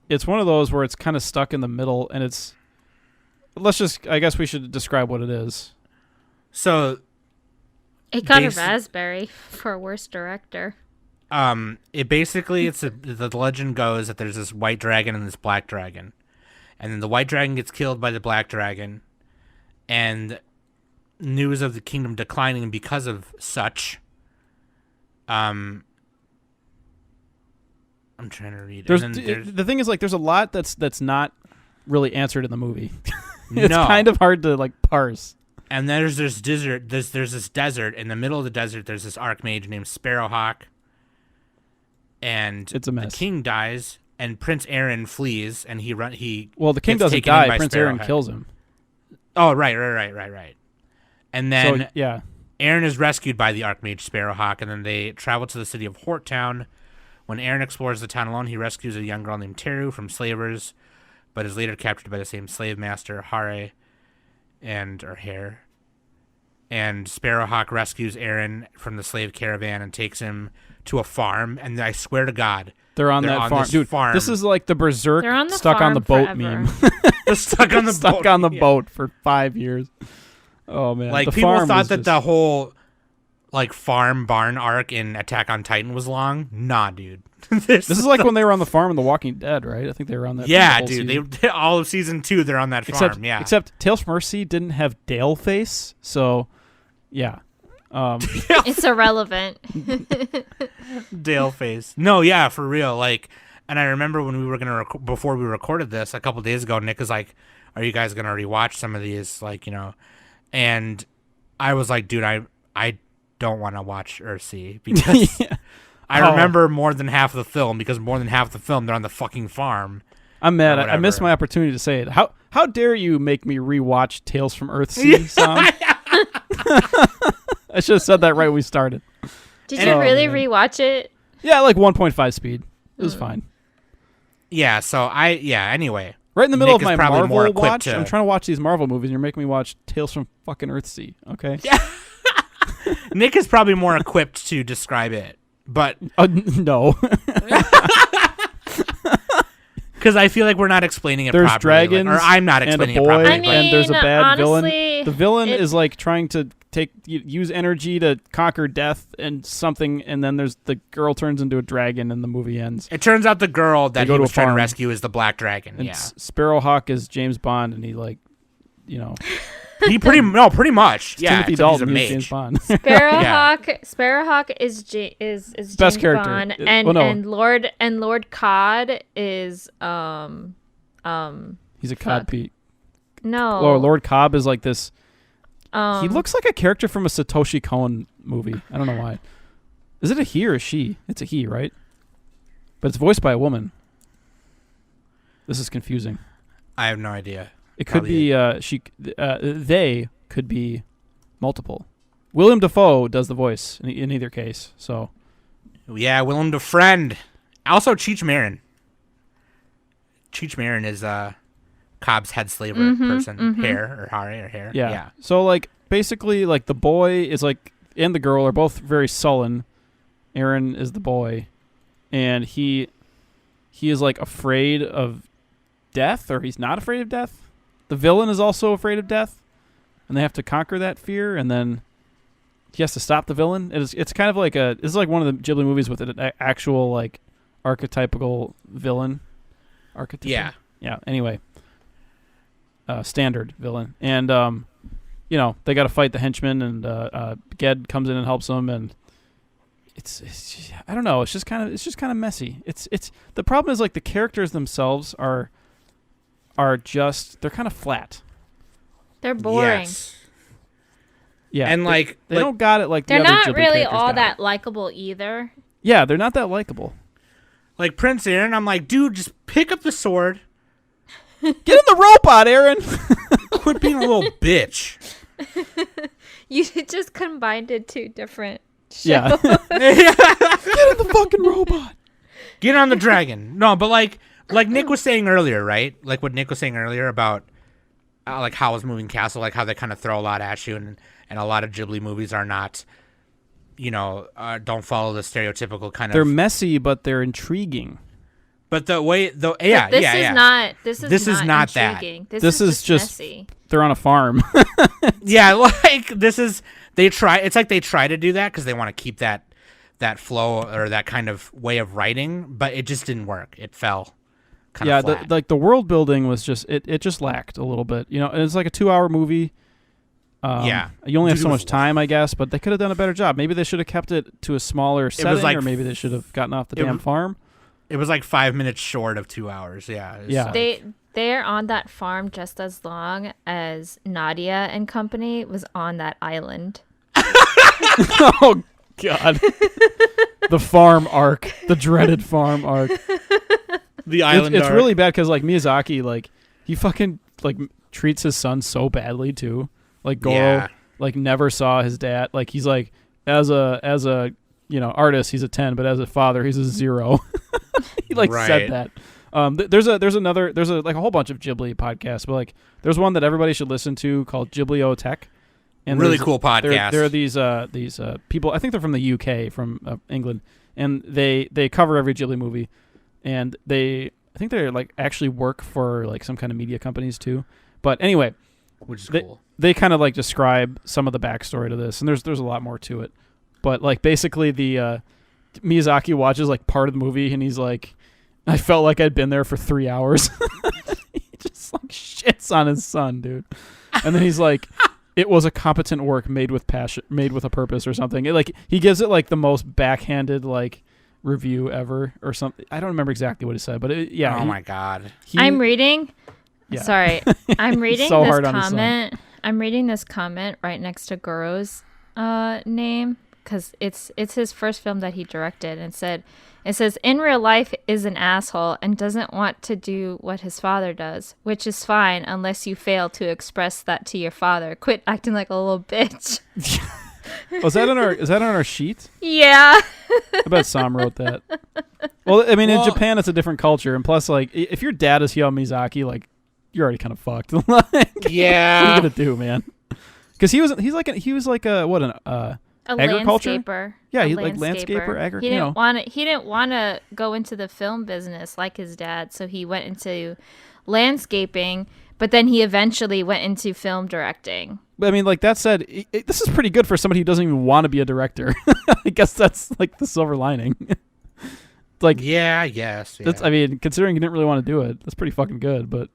Speaker 5: it's one of those where it's kind of stuck in the middle, and it's. I guess we should describe what it is.
Speaker 4: So
Speaker 3: It got a
Speaker 4: Basi-
Speaker 3: raspberry for worst director.
Speaker 4: it basically the legend goes that there's this white dragon and this black dragon, and then the white dragon gets killed by the black dragon, and news of the kingdom declining because of such. I'm trying to read.
Speaker 5: There's,
Speaker 4: And then
Speaker 5: the thing is like there's a lot that's not really answered in the movie. It's
Speaker 4: No.
Speaker 5: kind of hard to like parse.
Speaker 4: And there's this desert. There's this desert. In the middle of the desert, there's this archmage named Sparrowhawk. And
Speaker 5: It's a mess.
Speaker 4: the king dies, and Prince Aaron flees, and he
Speaker 5: Well, the king
Speaker 4: gets
Speaker 5: doesn't
Speaker 4: taken in
Speaker 5: die.
Speaker 4: by
Speaker 5: Prince Aaron
Speaker 4: Sparrowhawk.
Speaker 5: kills him.
Speaker 4: Oh, right. And then
Speaker 5: So yeah,
Speaker 4: Aaron is rescued by the Archmage Sparrowhawk, and then they travel to the city of Horttown. When Aaron explores the town alone, he rescues a young girl named Teru from slavers, but is later captured by the same slave master, Hare, or Hare. And Sparrowhawk rescues Aaron from the slave caravan and takes him to a farm. And I swear to God,
Speaker 5: they're on that farm.
Speaker 4: this
Speaker 5: Dude,
Speaker 4: farm.
Speaker 5: this is like the Berserk
Speaker 3: They're on the
Speaker 5: stuck on
Speaker 3: farm
Speaker 5: the boat
Speaker 3: forever.
Speaker 5: meme.
Speaker 4: They're stuck on the
Speaker 5: Stuck
Speaker 4: boat.
Speaker 5: on the
Speaker 4: Yeah.
Speaker 5: boat for 5 years. Oh man,
Speaker 4: Like,
Speaker 5: the
Speaker 4: people
Speaker 5: farm
Speaker 4: thought
Speaker 5: was
Speaker 4: that
Speaker 5: just-
Speaker 4: the whole like farm barn arc in Attack on Titan was long. Nah, dude.
Speaker 5: This is like when they were on the farm in The Walking Dead, right? I think they were on that.
Speaker 4: yeah,
Speaker 5: whole
Speaker 4: dude.
Speaker 5: season.
Speaker 4: They all of season 2, they're on that farm.
Speaker 5: Except Tales from Earthsea didn't have Dale face, so yeah.
Speaker 3: It's irrelevant.
Speaker 4: Dale face. No, yeah, for real. Like, and I remember when we were gonna before we recorded this a couple days ago, Nick was like, "Are you guys gonna rewatch some of these?" Like, and I was like, "Dude, I don't want to watch Earthsea because
Speaker 5: Yeah.
Speaker 4: I
Speaker 5: Oh.
Speaker 4: remember more than half of the film because more than half of the film they're on the fucking farm."
Speaker 5: I'm mad.
Speaker 4: Or
Speaker 5: I missed
Speaker 4: whatever.
Speaker 5: my opportunity to say it. How dare you make me rewatch Tales from Earthsea, Sam? I should have said that right when we started.
Speaker 3: Did you
Speaker 5: Oh,
Speaker 3: really
Speaker 5: man.
Speaker 3: rewatch it?
Speaker 5: Yeah, like 1.5 speed. It was fine.
Speaker 4: Yeah. So anyway.
Speaker 5: Right in the middle
Speaker 4: Nick
Speaker 5: of my
Speaker 4: is probably more
Speaker 5: Marvel
Speaker 4: equipped
Speaker 5: watch,
Speaker 4: to-
Speaker 5: I'm trying to watch these Marvel movies, and you're making me watch Tales from fucking Earthsea. Okay.
Speaker 4: Nick is probably more equipped to describe it, but
Speaker 5: No.
Speaker 4: because I feel like we're not explaining it
Speaker 5: There's
Speaker 4: properly, like-
Speaker 5: dragons,
Speaker 4: or I'm not
Speaker 5: and a
Speaker 4: explaining it
Speaker 5: boy,
Speaker 4: properly.
Speaker 3: I
Speaker 4: but-
Speaker 5: and there's a
Speaker 3: mean,
Speaker 5: bad
Speaker 3: honestly,
Speaker 5: villain. The villain
Speaker 3: it-
Speaker 5: is like trying to use energy to conquer death and something, and then there's the girl turns into a dragon, and the movie ends.
Speaker 4: It turns out the girl that
Speaker 5: go
Speaker 4: he
Speaker 5: to
Speaker 4: was
Speaker 5: a
Speaker 4: trying to
Speaker 5: farm.
Speaker 4: rescue is the Black Dragon.
Speaker 5: And
Speaker 4: Yeah,
Speaker 5: Sparrowhawk is James Bond, and he
Speaker 4: he pretty much. Yeah,
Speaker 5: Timothy
Speaker 4: except
Speaker 5: Dalton
Speaker 4: he's a
Speaker 5: is
Speaker 4: mage.
Speaker 5: James Bond.
Speaker 3: Sparrowhawk is is
Speaker 5: Best
Speaker 3: James
Speaker 5: character.
Speaker 3: Bond,
Speaker 5: Well,
Speaker 3: and
Speaker 5: no.
Speaker 3: Lord Cod is
Speaker 5: He's a cod
Speaker 3: Fuck.
Speaker 5: Pete.
Speaker 3: no
Speaker 5: Oh, Lord Cobb is like this.
Speaker 3: Um,
Speaker 5: He looks like a character from a Satoshi Kon movie. I don't know why. Is it a he or a she? It's a he, right? But it's voiced by a woman. This is confusing.
Speaker 4: I have no idea.
Speaker 5: It could
Speaker 4: Probably
Speaker 5: be they could be multiple. William Dafoe does the voice in either case. So
Speaker 4: Yeah, Willem Dafoe. Also, Cheech Marin. Cheech Marin is Cobb's head slaver person. Hair.
Speaker 5: yeah. So like basically like the boy is like and the girl are both very sullen. Aaron is the boy, and he is like afraid of death, or he's not afraid of death. The villain is also afraid of death, and they have to conquer that fear, and then he has to stop the villain. It's kind of like it's like one of the Ghibli movies with an actual like archetypical villain.
Speaker 4: Yeah.
Speaker 5: Yeah. Anyway, standard villain, and they got to fight the henchmen, and Ged comes in and helps them, and it's just, I don't know. It's just kind of messy. It's the problem is like the characters themselves are just they're kind of flat.
Speaker 3: they're boring.
Speaker 4: Yes.
Speaker 5: Yeah,
Speaker 4: And like
Speaker 5: they don't got it like
Speaker 3: They're
Speaker 5: the other
Speaker 3: not
Speaker 5: Ghibli
Speaker 3: really
Speaker 5: characters
Speaker 3: all
Speaker 5: got
Speaker 3: that
Speaker 5: it.
Speaker 3: likable either.
Speaker 5: Yeah, they're not that likable.
Speaker 4: like Prince Aaron, I'm like, dude, just pick up the sword.
Speaker 5: Get in the robot, Aaron.
Speaker 4: Quit being a little bitch.
Speaker 3: You just combined it two different shows.
Speaker 5: Yeah, get in the fucking robot.
Speaker 4: Get on the dragon. No, but like Nick was saying earlier, right? Like what Nick was saying earlier about like Howl's Moving Castle, like how they kind of throw a lot at you, and a lot of Ghibli movies are not, don't follow the stereotypical kind
Speaker 5: They're
Speaker 4: of.
Speaker 5: messy, but they're intriguing.
Speaker 4: But the way,
Speaker 3: But this is
Speaker 4: not that.
Speaker 3: intriguing.
Speaker 5: This is just-
Speaker 3: messy.
Speaker 5: They're on a farm.
Speaker 4: Yeah, like this is they try. It's like they try to do that because they want to keep that flow or that kind of way of writing, but it just didn't work. It fell.
Speaker 5: Yeah,
Speaker 4: flat.
Speaker 5: the world building was just it just lacked a little bit. And it's like a 2-hour movie.
Speaker 4: Yeah.
Speaker 5: You only have so much
Speaker 4: Beautiful.
Speaker 5: time, I guess, but they could have done a better job. Maybe they should have kept it to a smaller setting,
Speaker 4: like
Speaker 5: or maybe they should have gotten off the
Speaker 4: it
Speaker 5: damn
Speaker 4: w-
Speaker 5: farm.
Speaker 4: It was like 5 minutes short of 2 hours. Yeah. It's
Speaker 5: Yeah.
Speaker 4: like-
Speaker 3: They're on that farm just as long as Nadia and company was on that island.
Speaker 5: Oh God, the farm arc, the dreaded farm arc.
Speaker 4: the
Speaker 5: It's really bad because like Miyazaki, like he fucking like treats his son so badly too. Like Goro,
Speaker 2: Yeah.
Speaker 5: like never saw his dad. Like he's like as a artist, he's a 10, but as a father, he's a 0. He like said
Speaker 2: Right.
Speaker 5: that. There's a whole bunch of Ghibli podcasts, but like there's one that everybody should listen to called Ghiblio Tech. And
Speaker 2: Really
Speaker 5: there's-
Speaker 2: cool podcast.
Speaker 5: There are these people. I think they're from the UK, from England, and they cover every Ghibli movie, and I think they like actually work for like some kind of media companies too. But anyway,
Speaker 2: Which is
Speaker 5: they-
Speaker 2: cool.
Speaker 5: they kind of like describe some of the backstory to this, and there's a lot more to it. But like basically the Miyazaki watches like part of the movie, and he's like, I felt like I'd been there for 3 hours. He just like shits on his son, dude. And then he's like, it was a competent work made with passion, made with a purpose or something. He gives it like the most backhanded like review ever or something. I don't remember exactly what he said, but
Speaker 2: Oh my god.
Speaker 3: I'm reading.
Speaker 5: Yeah.
Speaker 3: Sorry, I'm reading
Speaker 5: so
Speaker 3: this
Speaker 5: hard on his son.
Speaker 3: comment. I'm reading this comment right next to Goro's name because it's his first film that he directed, and it says in real life is an asshole and doesn't want to do what his father does, which is fine unless you fail to express that to your father. Quit acting like a little bitch.
Speaker 5: Is that on our sheet?
Speaker 3: Yeah.
Speaker 5: I bet Sam wrote that. Well, I mean, in Japan, it's a different culture, and plus, like, if your dad is Hayao Miyazaki, like, you're already kind of fucked. Like, what are
Speaker 2: Yeah.
Speaker 5: you gonna do, man? Because he was like a agriculture?
Speaker 3: Landscaper.
Speaker 5: Yeah,
Speaker 3: A
Speaker 5: he like landscaper,
Speaker 3: He didn't want to go into the film business like his dad, so he went into landscaping, but then he eventually went into film directing.
Speaker 5: But I mean, like that said, this is pretty good for somebody who doesn't even want to be a director. I guess that's like the silver lining. Like,
Speaker 2: Yeah, yes. Yeah.
Speaker 5: that's, I mean, considering he didn't really want to do it, that's pretty fucking good. But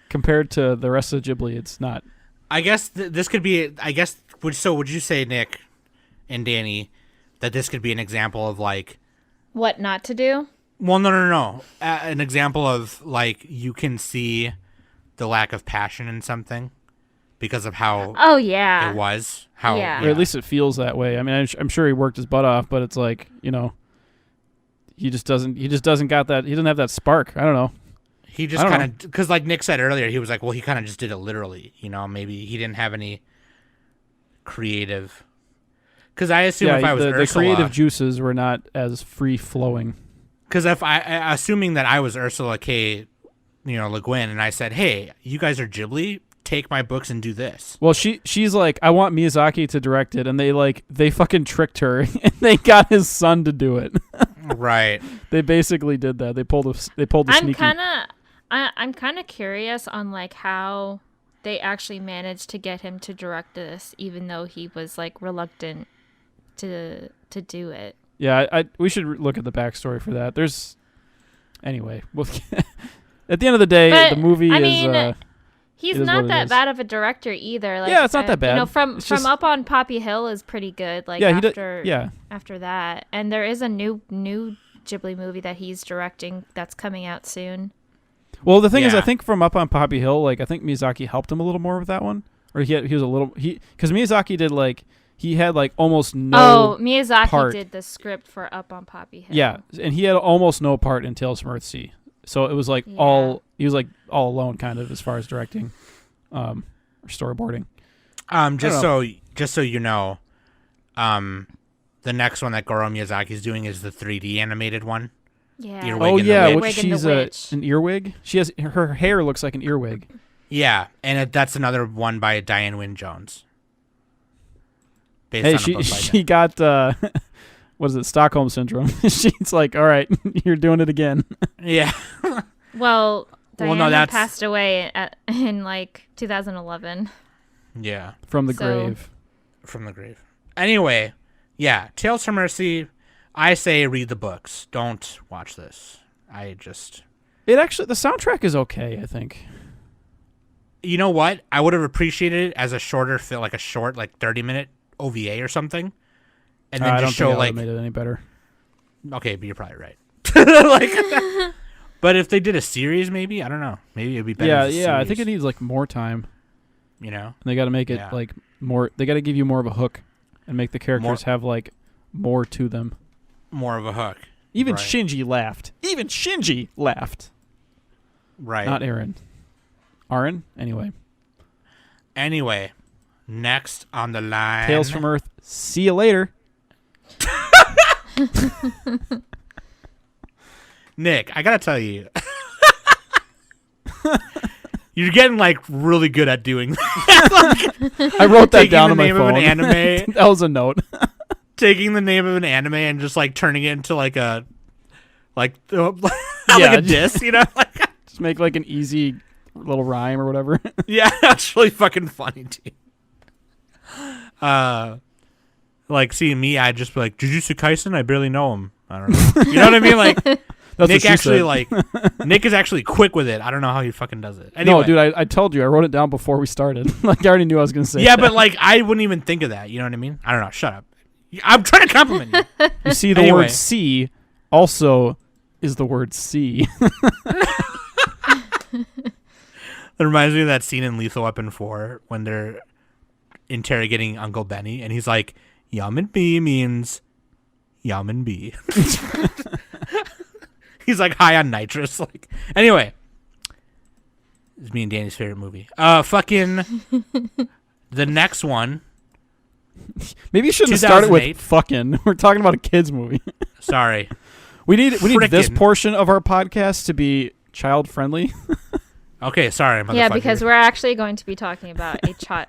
Speaker 5: compared to the rest of Ghibli, it's not.
Speaker 2: I guess this could be. Would you say, Nick and Danny, that this could be an example of like?
Speaker 3: What not to do?
Speaker 2: Well, no. An example of like you can see the lack of passion in something because of how
Speaker 3: Oh yeah.
Speaker 2: it was. How
Speaker 3: Yeah.
Speaker 5: Or at least it feels that way. I mean, I'm sure he worked his butt off, but it's like, he just doesn't got that. He doesn't have that spark. I don't know.
Speaker 2: he just
Speaker 5: I don't
Speaker 2: kind of, because like Nick said earlier, he was like, well, he kind of just did it literally. Maybe he didn't have any creative. Because I assume if I was
Speaker 5: the
Speaker 2: Ursula,
Speaker 5: creative juices were not as free flowing.
Speaker 2: because if assuming that I was Ursula K, Le Guin, and I said, hey, you guys are Ghibli, take my books and do this.
Speaker 5: Well, she's like, I want Miyazaki to direct it, and they fucking tricked her, and they got his son to do it.
Speaker 2: Right.
Speaker 5: They basically did that. They pulled the sneaky.
Speaker 3: I'm kind of curious on like how they actually managed to get him to direct this, even though he was like reluctant to do it.
Speaker 5: Yeah, we should look at the backstory for that. Anyway, at the end of the day,
Speaker 3: But,
Speaker 5: the movie
Speaker 3: I
Speaker 5: is.
Speaker 3: mean, he's
Speaker 5: it is
Speaker 3: not
Speaker 5: what it
Speaker 3: that
Speaker 5: is.
Speaker 3: bad of a director either. Like,
Speaker 5: Yeah, it's not that bad.
Speaker 3: From
Speaker 5: It's just-
Speaker 3: Up on Poppy Hill is pretty good. Like
Speaker 5: Yeah,
Speaker 3: after that, and there is a new Ghibli movie that he's directing that's coming out soon.
Speaker 5: Well, the thing is,
Speaker 2: Yeah.
Speaker 5: I think from Up on Poppy Hill, like I think Miyazaki helped him a little more with that one, or he was a little because Miyazaki did like he had like almost no.
Speaker 3: Miyazaki
Speaker 5: part.
Speaker 3: did the script for Up on Poppy Hill.
Speaker 5: Yeah, and he had almost no part in Tales from Earthsea, so it was like he was like all alone kind of as far as directing, or storyboarding.
Speaker 2: Just so you know, the next one that Goro Miyazaki is doing is the 3D animated one.
Speaker 3: Yeah.
Speaker 2: Earwig
Speaker 5: Oh
Speaker 2: and the
Speaker 5: yeah,
Speaker 2: Witch.
Speaker 5: which
Speaker 3: Earwig and the
Speaker 5: she's
Speaker 3: Witch.
Speaker 5: an earwig. She has her hair looks like an earwig.
Speaker 2: Yeah, and that's another one by Diane Wynne Jones. Based
Speaker 5: Hey,
Speaker 2: on a book by
Speaker 5: she got what is it, Stockholm syndrome? She's like, all right, you're doing it again.
Speaker 2: Yeah.
Speaker 3: Well, Diana
Speaker 2: no, that's-
Speaker 3: passed away in like 2011.
Speaker 2: Yeah.
Speaker 5: From the
Speaker 3: So-
Speaker 5: grave.
Speaker 2: From the grave. Anyway, yeah, Tales from Earthsea. I say read the books. Don't watch this.
Speaker 5: It actually, the soundtrack is okay, I think.
Speaker 2: You know what? I would have appreciated it as a shorter film, like a short, like 30-minute OVA or something, and then
Speaker 5: I don't
Speaker 2: just show
Speaker 5: think
Speaker 2: like.
Speaker 5: made it any better.
Speaker 2: Okay, but you're probably right. Like, but if they did a series, maybe I don't know. Maybe it'd be better.
Speaker 5: Yeah,
Speaker 2: as a
Speaker 5: I think it
Speaker 2: series,
Speaker 5: needs like more time.
Speaker 2: And
Speaker 5: They got to make it
Speaker 2: Yeah.
Speaker 5: like more. They got to give you more of a hook, and make the characters have like more to them.
Speaker 2: more of a hook.
Speaker 5: Even
Speaker 2: Right.
Speaker 5: Shinji laughed. Even Shinji laughed.
Speaker 2: Right.
Speaker 5: Not Aaron. Aaron. Anyway,
Speaker 2: next on the line.
Speaker 5: Tales from Earth. See you later.
Speaker 2: Nick, I gotta tell you. You're getting like really good at doing that.
Speaker 5: I wrote that
Speaker 2: Taking
Speaker 5: down
Speaker 2: the
Speaker 5: on my
Speaker 2: name
Speaker 5: phone.
Speaker 2: of an anime.
Speaker 5: That was a note.
Speaker 2: Taking the name of an anime and just like turning it into like a
Speaker 5: Yeah,
Speaker 2: like a diss, you know? Like,
Speaker 5: Just make like an easy little rhyme or whatever.
Speaker 2: yeah, that's really fucking funny, dude. Like seeing me, I'd just be like, Jujutsu Kaisen, I barely know him. I don't know. You know what I mean? Like
Speaker 5: That's what
Speaker 2: Nick
Speaker 5: she
Speaker 2: actually
Speaker 5: said.
Speaker 2: like Nick is actually quick with it. I don't know how he fucking does it. Anyway.
Speaker 5: No, dude, I told you. I wrote it down before we started. Like I already knew I was gonna say.
Speaker 2: Yeah,
Speaker 5: that.
Speaker 2: but like I wouldn't even think of that. You know what I mean? I don't know. Shut up. I'm trying to compliment you.
Speaker 5: You see, the
Speaker 2: Anyway.
Speaker 5: word "see" also is the word "see."
Speaker 2: It reminds me of that scene in Lethal Weapon 4 when they're interrogating Uncle Benny, and he's like, Yamen B means Yamen B. He's like high on nitrous. Like, anyway, it's me and Danny's favorite movie. Fucking the next one.
Speaker 5: Maybe you shouldn't have started
Speaker 2: 2008.
Speaker 5: with "fucking." We're talking about a kids movie.
Speaker 2: Sorry.
Speaker 5: We need this
Speaker 2: Frickin'.
Speaker 5: portion of our podcast to be child friendly.
Speaker 2: Okay, sorry, motherfucker.
Speaker 3: Yeah, because we're actually going to be talking about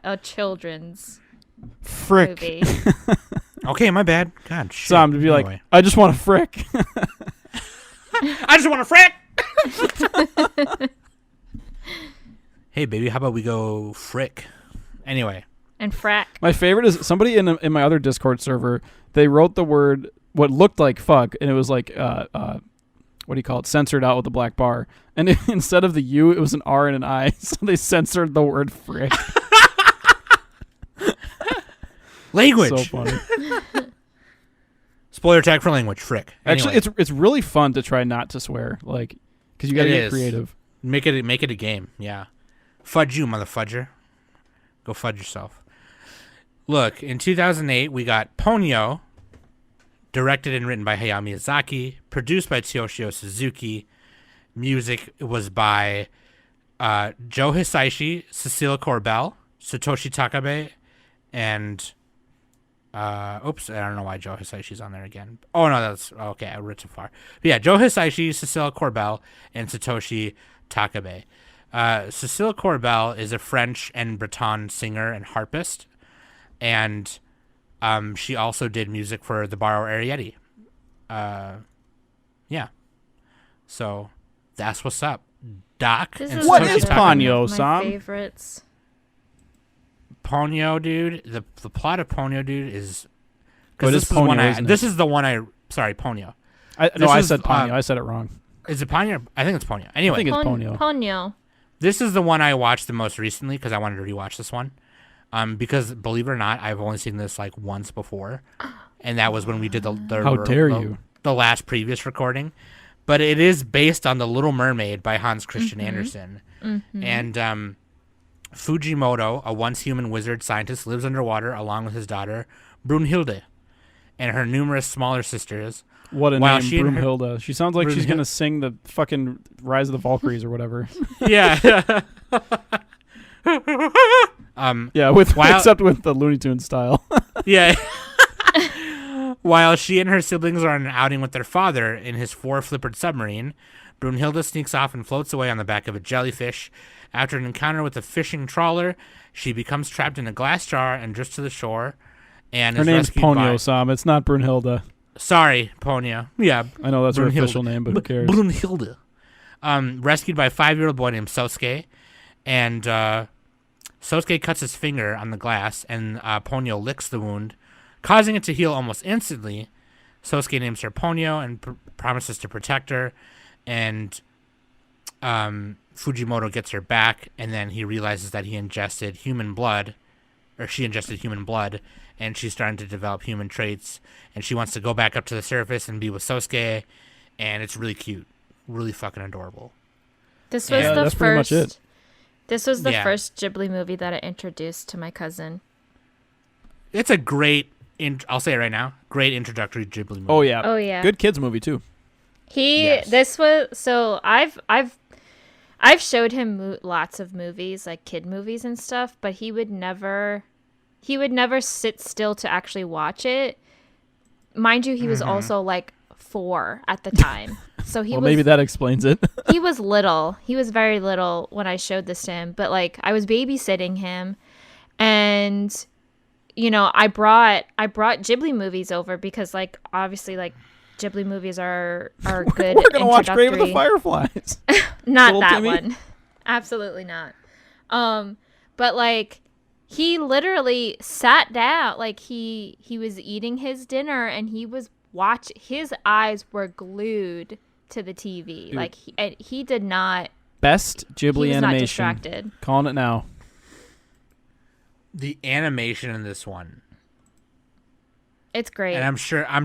Speaker 3: a children's
Speaker 5: Frick.
Speaker 3: movie.
Speaker 2: Okay, my bad. God, shit.
Speaker 5: So I'm to be
Speaker 2: Anyway.
Speaker 5: like, I just want to frick.
Speaker 2: I just want to frick. Hey, baby, how about we go frick? Anyway.
Speaker 3: And frack.
Speaker 5: My favorite is somebody in my other Discord server. They wrote the word what looked like fuck, and it was like what do you call it? Censored out with a black bar, and instead of the U, it was an R and an I. So they censored the word frick.
Speaker 2: Language.
Speaker 5: So funny.
Speaker 2: Spoiler tag for language. Frick.
Speaker 5: Actually,
Speaker 2: Anyway,
Speaker 5: it's really fun to try not to swear, like because you got to
Speaker 2: It
Speaker 5: get
Speaker 2: is.
Speaker 5: creative.
Speaker 2: make it a game. Yeah. Fudge you, motherfudger. Go fudge yourself. Look, in 2008, we got Ponyo, directed and written by Hayao Miyazaki, produced by Toshio Suzuki. Music was by Joe Hisaishi, Cecilia Corbell, Satoshi Takabe, and oops, I don't know why Joe Hisaishi's on there again. Oh no, that's okay. I read too far. But yeah, Joe Hisaishi, Cecilia Corbell, and Satoshi Takabe. Cecilia Corbell is a French and Breton singer and harpist, and she also did music for the Barrow Arietti. Yeah. So that's what's up. Doc.
Speaker 3: This
Speaker 2: and
Speaker 3: is
Speaker 5: What
Speaker 2: Satoshi
Speaker 5: is
Speaker 3: another
Speaker 2: Takabe.
Speaker 5: Ponyo,
Speaker 3: one of my
Speaker 5: Sam?
Speaker 3: favorites.
Speaker 2: Ponyo, dude. The plot of Ponyo, dude, is
Speaker 5: Oh, it is
Speaker 2: this is the one
Speaker 5: Ponyo, isn't it?
Speaker 2: this is the one I sorry, Ponyo.
Speaker 5: I
Speaker 2: This
Speaker 5: said
Speaker 2: is,
Speaker 5: Ponyo. I said it wrong.
Speaker 2: Is it Ponyo? I think it's Ponyo.
Speaker 5: I
Speaker 2: Anyway,
Speaker 5: think it's Ponyo.
Speaker 3: Ponyo.
Speaker 2: this is the one I watched the most recently because I wanted to rewatch this one. Because believe it or not, I've only seen this like once before, and that was when we did the
Speaker 5: How dare you.
Speaker 2: the last previous recording. But it is based on The Little Mermaid by Hans Christian Andersen, and Fujimoto, a once human wizard scientist, lives underwater along with his daughter Brunhilde and her numerous smaller sisters.
Speaker 5: What a
Speaker 2: While
Speaker 5: name,
Speaker 2: she and her-
Speaker 5: Broomhilda. She sounds like she's
Speaker 2: Broomhilda.
Speaker 5: gonna sing the fucking Rise of the Valkyries or whatever.
Speaker 2: Yeah.
Speaker 5: Yeah, with
Speaker 2: While-
Speaker 5: except with the Looney Tunes style.
Speaker 2: Yeah. While she and her siblings are on an outing with their father in his four-flippered submarine, Brunhilde sneaks off and floats away on the back of a jellyfish. After an encounter with a fishing trawler, she becomes trapped in a glass jar and drifts to the shore. And
Speaker 5: Her
Speaker 2: is
Speaker 5: name's
Speaker 2: rescued
Speaker 5: Ponyo,
Speaker 2: by...
Speaker 5: Sam. It's not Brunhilde.
Speaker 2: Sorry, Ponyo. Yeah,
Speaker 5: I know that's her
Speaker 2: Brunhilde.
Speaker 5: official name, but who cares?
Speaker 2: Brunhilde. Rescued by a 5-year-old boy named Sosuke. And Sosuke cuts his finger on the glass, and Ponyo licks the wound, causing it to heal almost instantly. Sosuke names her Ponyo and promises to protect her. And Fujimoto gets her back, and then he realizes that he ingested human blood, or she ingested human blood, and she's starting to develop human traits, and she wants to go back up to the surface and be with Sosuke, and it's really cute, really fucking adorable.
Speaker 3: This was
Speaker 2: Yeah,
Speaker 3: the
Speaker 5: that's pretty much
Speaker 3: first.
Speaker 5: it.
Speaker 3: This was the
Speaker 2: Yeah.
Speaker 3: first Ghibli movie that I introduced to my cousin.
Speaker 2: It's a great, I'll say it right now, great introductory Ghibli movie.
Speaker 5: Oh yeah.
Speaker 3: Oh yeah.
Speaker 5: Good kids movie too.
Speaker 2: Yes.
Speaker 3: This was so I've I've showed him lots of movies, like kid movies and stuff, but he would never sit still to actually watch it. Mind you, he was also like 4 at the time. So he
Speaker 5: Well,
Speaker 3: was
Speaker 5: maybe that explains it.
Speaker 3: he was little. He was very little when I showed this to him, but like I was babysitting him, and you know, I brought Ghibli movies over because like obviously like Ghibli movies are good.
Speaker 5: We're gonna watch Grave of the
Speaker 3: introductory-
Speaker 5: Fireflies.
Speaker 3: Not
Speaker 5: Little
Speaker 3: that
Speaker 5: Timmy?
Speaker 3: one. Absolutely not. But like he literally sat down, like he was eating his dinner and he was his eyes were glued to the TV.
Speaker 5: Dude.
Speaker 3: Like he did not
Speaker 5: Best
Speaker 3: he
Speaker 5: Ghibli
Speaker 3: was not
Speaker 5: animation.
Speaker 3: distracted.
Speaker 5: Calling it now.
Speaker 2: The animation in this one,
Speaker 3: It's great.
Speaker 2: and I'm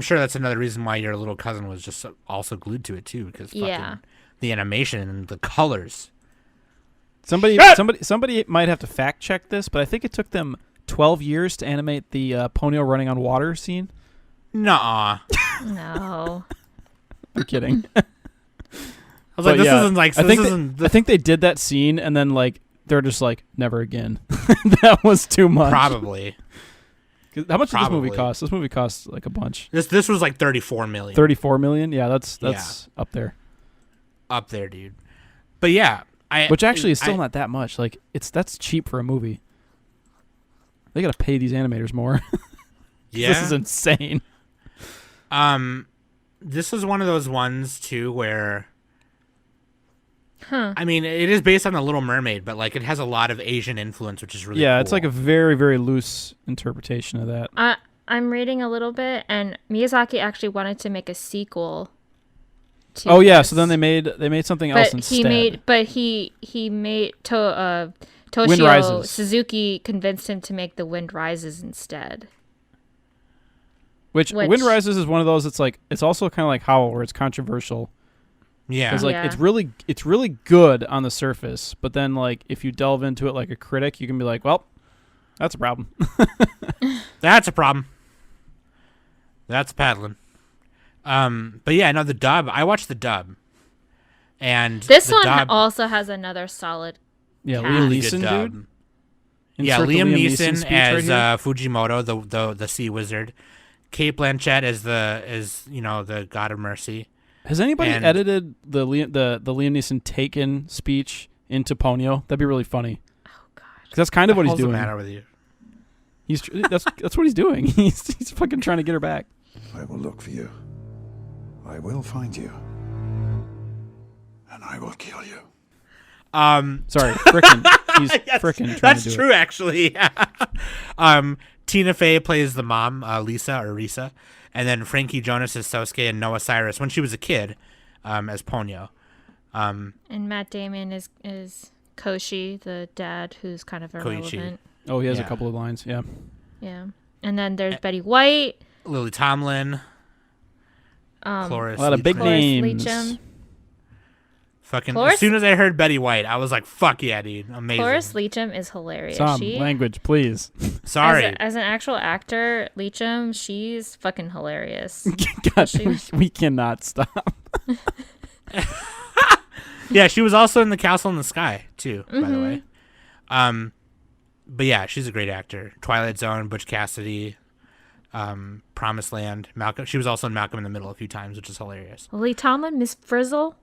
Speaker 2: sure that's another reason why your little cousin was just also glued to it too, because fucking
Speaker 3: Yeah.
Speaker 2: the animation and the colors.
Speaker 5: Somebody might have to fact check this, but I think it took them 12 years to animate the Ponyo running on water scene.
Speaker 2: Nuh-uh.
Speaker 3: No.
Speaker 5: I'm kidding.
Speaker 2: I was like,
Speaker 5: But
Speaker 2: this
Speaker 5: yeah,
Speaker 2: isn't like.
Speaker 5: I
Speaker 2: This
Speaker 5: think
Speaker 2: isn't.
Speaker 5: I think they did that scene and then like they're just like never again. That was too much.
Speaker 2: Probably.
Speaker 5: 'Cause how much did this movie
Speaker 2: Probably.
Speaker 5: cost? This movie cost like a bunch.
Speaker 2: This was like 34 million.
Speaker 5: 34 million. Yeah, that's up there.
Speaker 2: Up there, dude. But yeah,
Speaker 5: Which actually is still not that much. Like that's cheap for a movie. They got to pay these animators more.
Speaker 2: Yeah.
Speaker 5: This is insane.
Speaker 2: This is one of those ones too where.
Speaker 3: Huh.
Speaker 2: I mean, it is based on The Little Mermaid, but like it has a lot of Asian influence, which is really
Speaker 5: Yeah,
Speaker 2: cool.
Speaker 5: it's like a very, very loose interpretation of that.
Speaker 3: I'm reading a little bit, and Miyazaki actually wanted to make a sequel. To
Speaker 5: Oh yeah,
Speaker 3: this.
Speaker 5: so then they made something else
Speaker 3: But
Speaker 5: instead.
Speaker 3: he made
Speaker 5: Wind
Speaker 3: Toshio
Speaker 5: Rises.
Speaker 3: Suzuki convinced him to make The Wind Rises instead.
Speaker 5: which Wind Rises is one of those. It's like it's also kind of like Howl, where it's controversial.
Speaker 2: yeah.
Speaker 5: Because like
Speaker 3: Yeah.
Speaker 5: it's really good on the surface, but then like if you delve into it like a critic, you can be like, well, that's a problem.
Speaker 2: That's a problem. That's paddling. But yeah, no, the dub. I watched the dub, and
Speaker 3: This
Speaker 2: the
Speaker 3: one
Speaker 2: dub,
Speaker 3: also has another solid.
Speaker 5: Yeah,
Speaker 3: Cast.
Speaker 5: Liam
Speaker 2: really good
Speaker 5: Neeson,
Speaker 2: dub.
Speaker 5: dude.
Speaker 2: Yeah,
Speaker 5: Insert the
Speaker 2: Liam Neeson
Speaker 5: speech right
Speaker 2: as
Speaker 5: here.
Speaker 2: Fujimoto, the sea wizard. Kate Blanchett as the god of mercy.
Speaker 5: Has anybody
Speaker 2: and-
Speaker 5: edited the Liam Neeson Taken speech into Ponyo? That'd be really funny.
Speaker 3: Oh God.
Speaker 5: 'Cause that's kind of what he's
Speaker 2: What's the
Speaker 5: doing.
Speaker 2: matter with you?
Speaker 5: That's what he's doing. He's fucking trying to get her back.
Speaker 6: I will look for you. I will find you. And I will kill you.
Speaker 5: Sorry, frickin'. He's
Speaker 2: Yes,
Speaker 5: frickin' trying
Speaker 2: that's
Speaker 5: to do
Speaker 2: true,
Speaker 5: it.
Speaker 2: actually. Tina Fey plays the mom, Lisa or Risa, and then Frankie Jonas is Sosuke, and Noah Cyrus when she was a kid, as Ponyo.
Speaker 3: And Matt Damon is Koshi, the dad, who's kind of irrelevant.
Speaker 5: Oh, he has a
Speaker 2: Yeah.
Speaker 5: couple of lines. Yeah.
Speaker 3: Yeah. And then there's Betty White,
Speaker 2: Lily Tomlin, Cloris.
Speaker 5: A lot of big
Speaker 2: Leachman.
Speaker 3: Cloris
Speaker 5: names.
Speaker 3: Leachman.
Speaker 2: Fucking.
Speaker 3: Cloris-
Speaker 2: As soon as I heard Betty White, I was like, "Fuck yeah, dude, amazing."
Speaker 3: Cloris Leachman is hilarious.
Speaker 5: Some
Speaker 3: She,
Speaker 5: language, please.
Speaker 2: Sorry,
Speaker 3: as an actual actor, Leachman, she's fucking hilarious.
Speaker 5: God,
Speaker 3: She-
Speaker 5: we cannot stop.
Speaker 2: yeah, she was also in The Castle in the Sky too, by the
Speaker 3: Mm-hmm.
Speaker 2: way. But yeah, she's a great actor. Twilight Zone, Butch Cassidy, Promised Land, Malcolm. She was also in Malcolm in the Middle a few times, which is hilarious.
Speaker 3: Lily Tomlin, Miss Frizzle.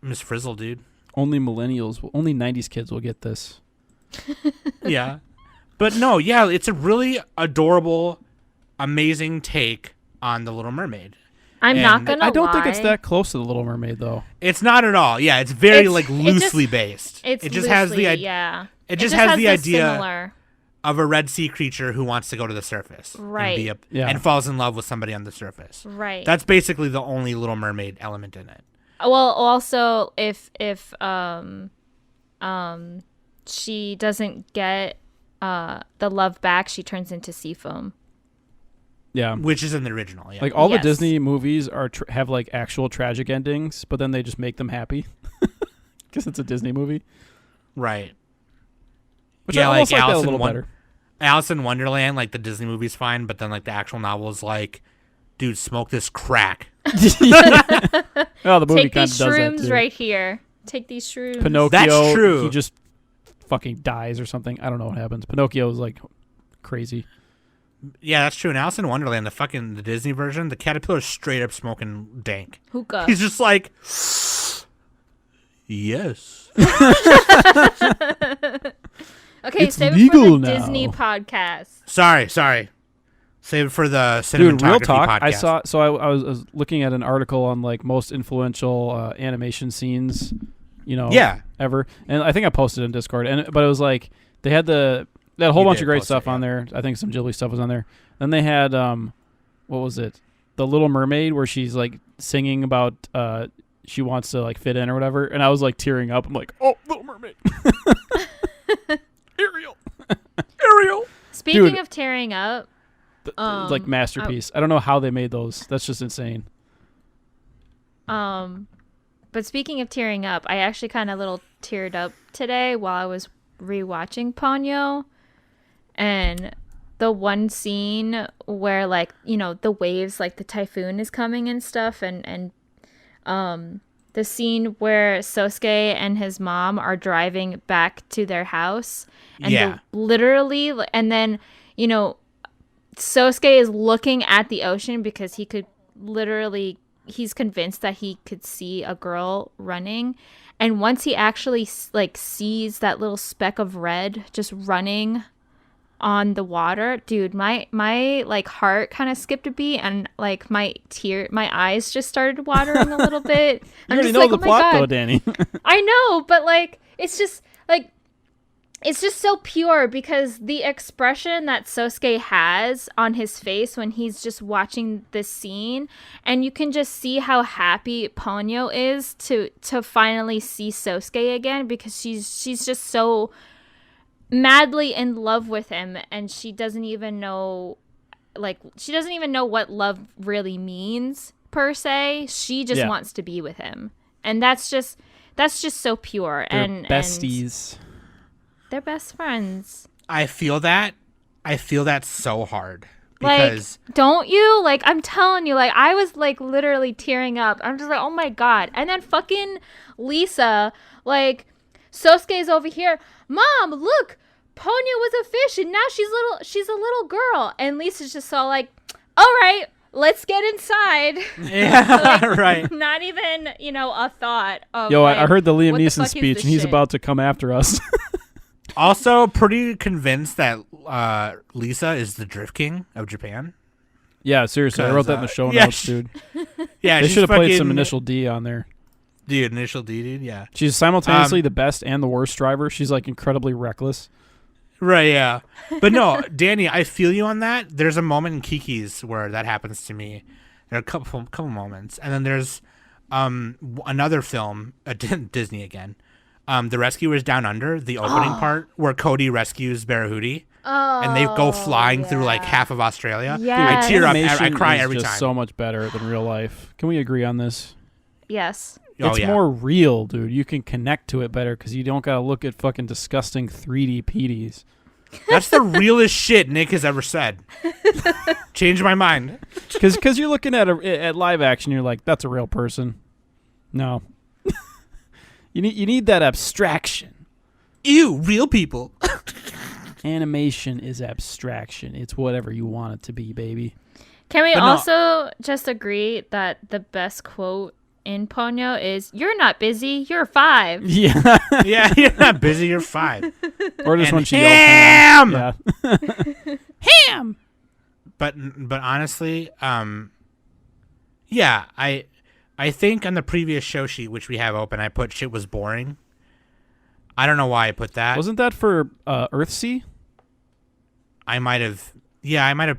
Speaker 2: Miss Frizzle, dude.
Speaker 5: Only millennials, only 90s kids will get this.
Speaker 2: Yeah. But no, yeah, it's a really adorable, amazing take on The Little Mermaid.
Speaker 3: I'm
Speaker 2: And
Speaker 3: not gonna
Speaker 5: I don't
Speaker 3: lie.
Speaker 5: think it's that close to The Little Mermaid, though.
Speaker 2: It's not at all. Yeah, it's very
Speaker 3: It's-
Speaker 2: like
Speaker 3: it
Speaker 2: loosely
Speaker 3: just-
Speaker 2: based.
Speaker 3: It's
Speaker 2: it just has the
Speaker 3: loosely,
Speaker 2: idea
Speaker 3: yeah.
Speaker 2: it just has the idea
Speaker 3: similar.
Speaker 2: of a red sea creature who wants to go to the surface,
Speaker 3: Right.
Speaker 5: Yeah.
Speaker 2: and falls in love with somebody on the surface.
Speaker 3: Right.
Speaker 2: That's basically the only Little Mermaid element in it.
Speaker 3: Well, also if she doesn't get the love back, she turns into sea foam.
Speaker 5: Yeah.
Speaker 2: Which is in the original, yeah.
Speaker 5: Like all
Speaker 3: Yes.
Speaker 5: the Disney movies are have like actual tragic endings, but then they just make them happy because it's a Disney movie.
Speaker 2: right.
Speaker 5: Which
Speaker 2: Yeah,
Speaker 5: I almost
Speaker 2: like
Speaker 5: like that a
Speaker 2: Alice in
Speaker 5: little
Speaker 2: Won-
Speaker 5: better.
Speaker 2: Alice in Wonderland, like the Disney movie's fine, but then like the actual novel is like, dude, smoke this crack.
Speaker 5: Oh, the movie
Speaker 3: Take
Speaker 5: kind
Speaker 3: these
Speaker 5: of does that
Speaker 3: shrooms
Speaker 5: too.
Speaker 3: right here. Take these shrooms.
Speaker 5: Pinocchio,
Speaker 2: That's true.
Speaker 5: he just fucking dies or something. I don't know what happens. Pinocchio is like crazy.
Speaker 2: Yeah, that's true. In Alice in Wonderland, the Disney version, the caterpillar's straight up smoking dank.
Speaker 3: Hookah.
Speaker 2: He's just like, yes.
Speaker 3: Okay,
Speaker 5: It's
Speaker 3: save it
Speaker 5: legal
Speaker 3: for the
Speaker 5: now.
Speaker 3: Disney podcast.
Speaker 2: Sorry. Save it for the cinematography
Speaker 5: Dude, real talk.
Speaker 2: podcast.
Speaker 5: I saw. So I was looking at an article on like most influential animation scenes,
Speaker 2: Yeah.
Speaker 5: ever, and I think I posted it in Discord. But it was like they had that whole
Speaker 2: You
Speaker 5: bunch
Speaker 2: did
Speaker 5: of great
Speaker 2: post
Speaker 5: stuff
Speaker 2: it,
Speaker 5: on
Speaker 2: yeah.
Speaker 5: there. I think some Ghibli stuff was on there. Then they had what was it? The Little Mermaid, where she's like singing about she wants to like fit in or whatever, and I was like tearing up. I'm like, oh, Little Mermaid, Ariel.
Speaker 3: Speaking
Speaker 5: Dude.
Speaker 3: of tearing up,
Speaker 5: Like masterpiece. I don't know how they made those. That's just insane.
Speaker 3: but speaking of tearing up, I actually kind of little teared up today while I was rewatching Ponyo, and the one scene where like the waves, like the typhoon is coming and stuff, and the scene where Sosuke and his mom are driving back to their house, and
Speaker 2: Yeah.
Speaker 3: literally, and then Sosuke is looking at the ocean because he's convinced that he could see a girl running, and once he actually like sees that little speck of red just running on the water, dude, my like heart kind of skipped a beat, and like my eyes just started watering a little bit.
Speaker 5: You
Speaker 3: I'm
Speaker 5: already
Speaker 3: just
Speaker 5: know
Speaker 3: like,
Speaker 5: the
Speaker 3: oh my
Speaker 5: plot,
Speaker 3: God.
Speaker 5: though, Danny.
Speaker 3: I know, but like it's just so pure, because the expression that Sosuke has on his face when he's just watching this scene, and you can just see how happy Ponyo is to finally see Sosuke again, because she's just so madly in love with him, and she doesn't even know what love really means per se. She just
Speaker 5: Yeah.
Speaker 3: wants to be with him, and that's just so pure.
Speaker 5: They're
Speaker 3: and
Speaker 5: besties.
Speaker 3: they're best friends.
Speaker 2: I feel that so hard.
Speaker 3: Like,
Speaker 2: Because
Speaker 3: don't you? Like, I'm telling you, like, I was like literally tearing up. I'm just like, oh my God. And then fucking Lisa, like, Sosuke's over here. Mom, look, Ponyo was a fish, and now she's a little girl. And Lisa's just all like, all right, let's get inside.
Speaker 2: yeah, right.
Speaker 3: Not even, a thought of.
Speaker 5: Yo,
Speaker 3: like,
Speaker 5: I heard the Liam
Speaker 3: what the
Speaker 5: Neeson
Speaker 3: fuck is
Speaker 5: speech,
Speaker 3: this
Speaker 5: and he's
Speaker 3: shit?
Speaker 5: about to come after us.
Speaker 2: Also, pretty convinced that Lisa is the Drift King of Japan.
Speaker 5: Yeah, seriously, I wrote that in the show
Speaker 2: yeah,
Speaker 5: notes, dude.
Speaker 2: Yeah,
Speaker 5: They
Speaker 2: she's
Speaker 5: should have played some
Speaker 2: fucking-
Speaker 5: initial D on there.
Speaker 2: Dude, initial D, dude. Yeah.
Speaker 5: She's simultaneously the best and the worst driver. She's like incredibly reckless.
Speaker 2: Right, yeah. But no, Danny, I feel you on that. There's a moment in Kiki's where that happens to me. There are a couple moments. And then there's another film, Disney again. The Rescuers Down Under, the opening part where Cody rescues Barahudi. And they go flying through like half of Australia.
Speaker 3: Yes.
Speaker 2: I tear up. I
Speaker 5: Animation
Speaker 2: cry
Speaker 5: is
Speaker 2: every
Speaker 5: just
Speaker 2: time.
Speaker 5: so much better than real life. Can we agree on this?
Speaker 3: Yes.
Speaker 2: Oh,
Speaker 5: It's
Speaker 2: yeah.
Speaker 5: more real, dude. You can connect to it better because you don't got to look at fucking disgusting 3D PDs.
Speaker 2: That's the realest shit Nick has ever said. Change my mind.
Speaker 5: Because you're looking at live action, you're like, that's a real person. No. you need that abstraction.
Speaker 2: Ew, real people.
Speaker 5: Animation is abstraction. It's whatever you want it to be, baby.
Speaker 3: Can we
Speaker 2: But no.
Speaker 3: also just agree that the best quote in Ponyo is, "You're not busy, you're 5."
Speaker 5: Yeah.
Speaker 2: Yeah, you're not busy. You're 5.
Speaker 5: Or just
Speaker 2: And
Speaker 5: when she yells
Speaker 2: ham!
Speaker 5: ham. Yeah. Ham!
Speaker 2: But honestly, yeah, I think on the previous show sheet, which we have open, I put shit was boring. I don't know why I put that.
Speaker 5: Wasn't that for Earthsea?
Speaker 2: I might have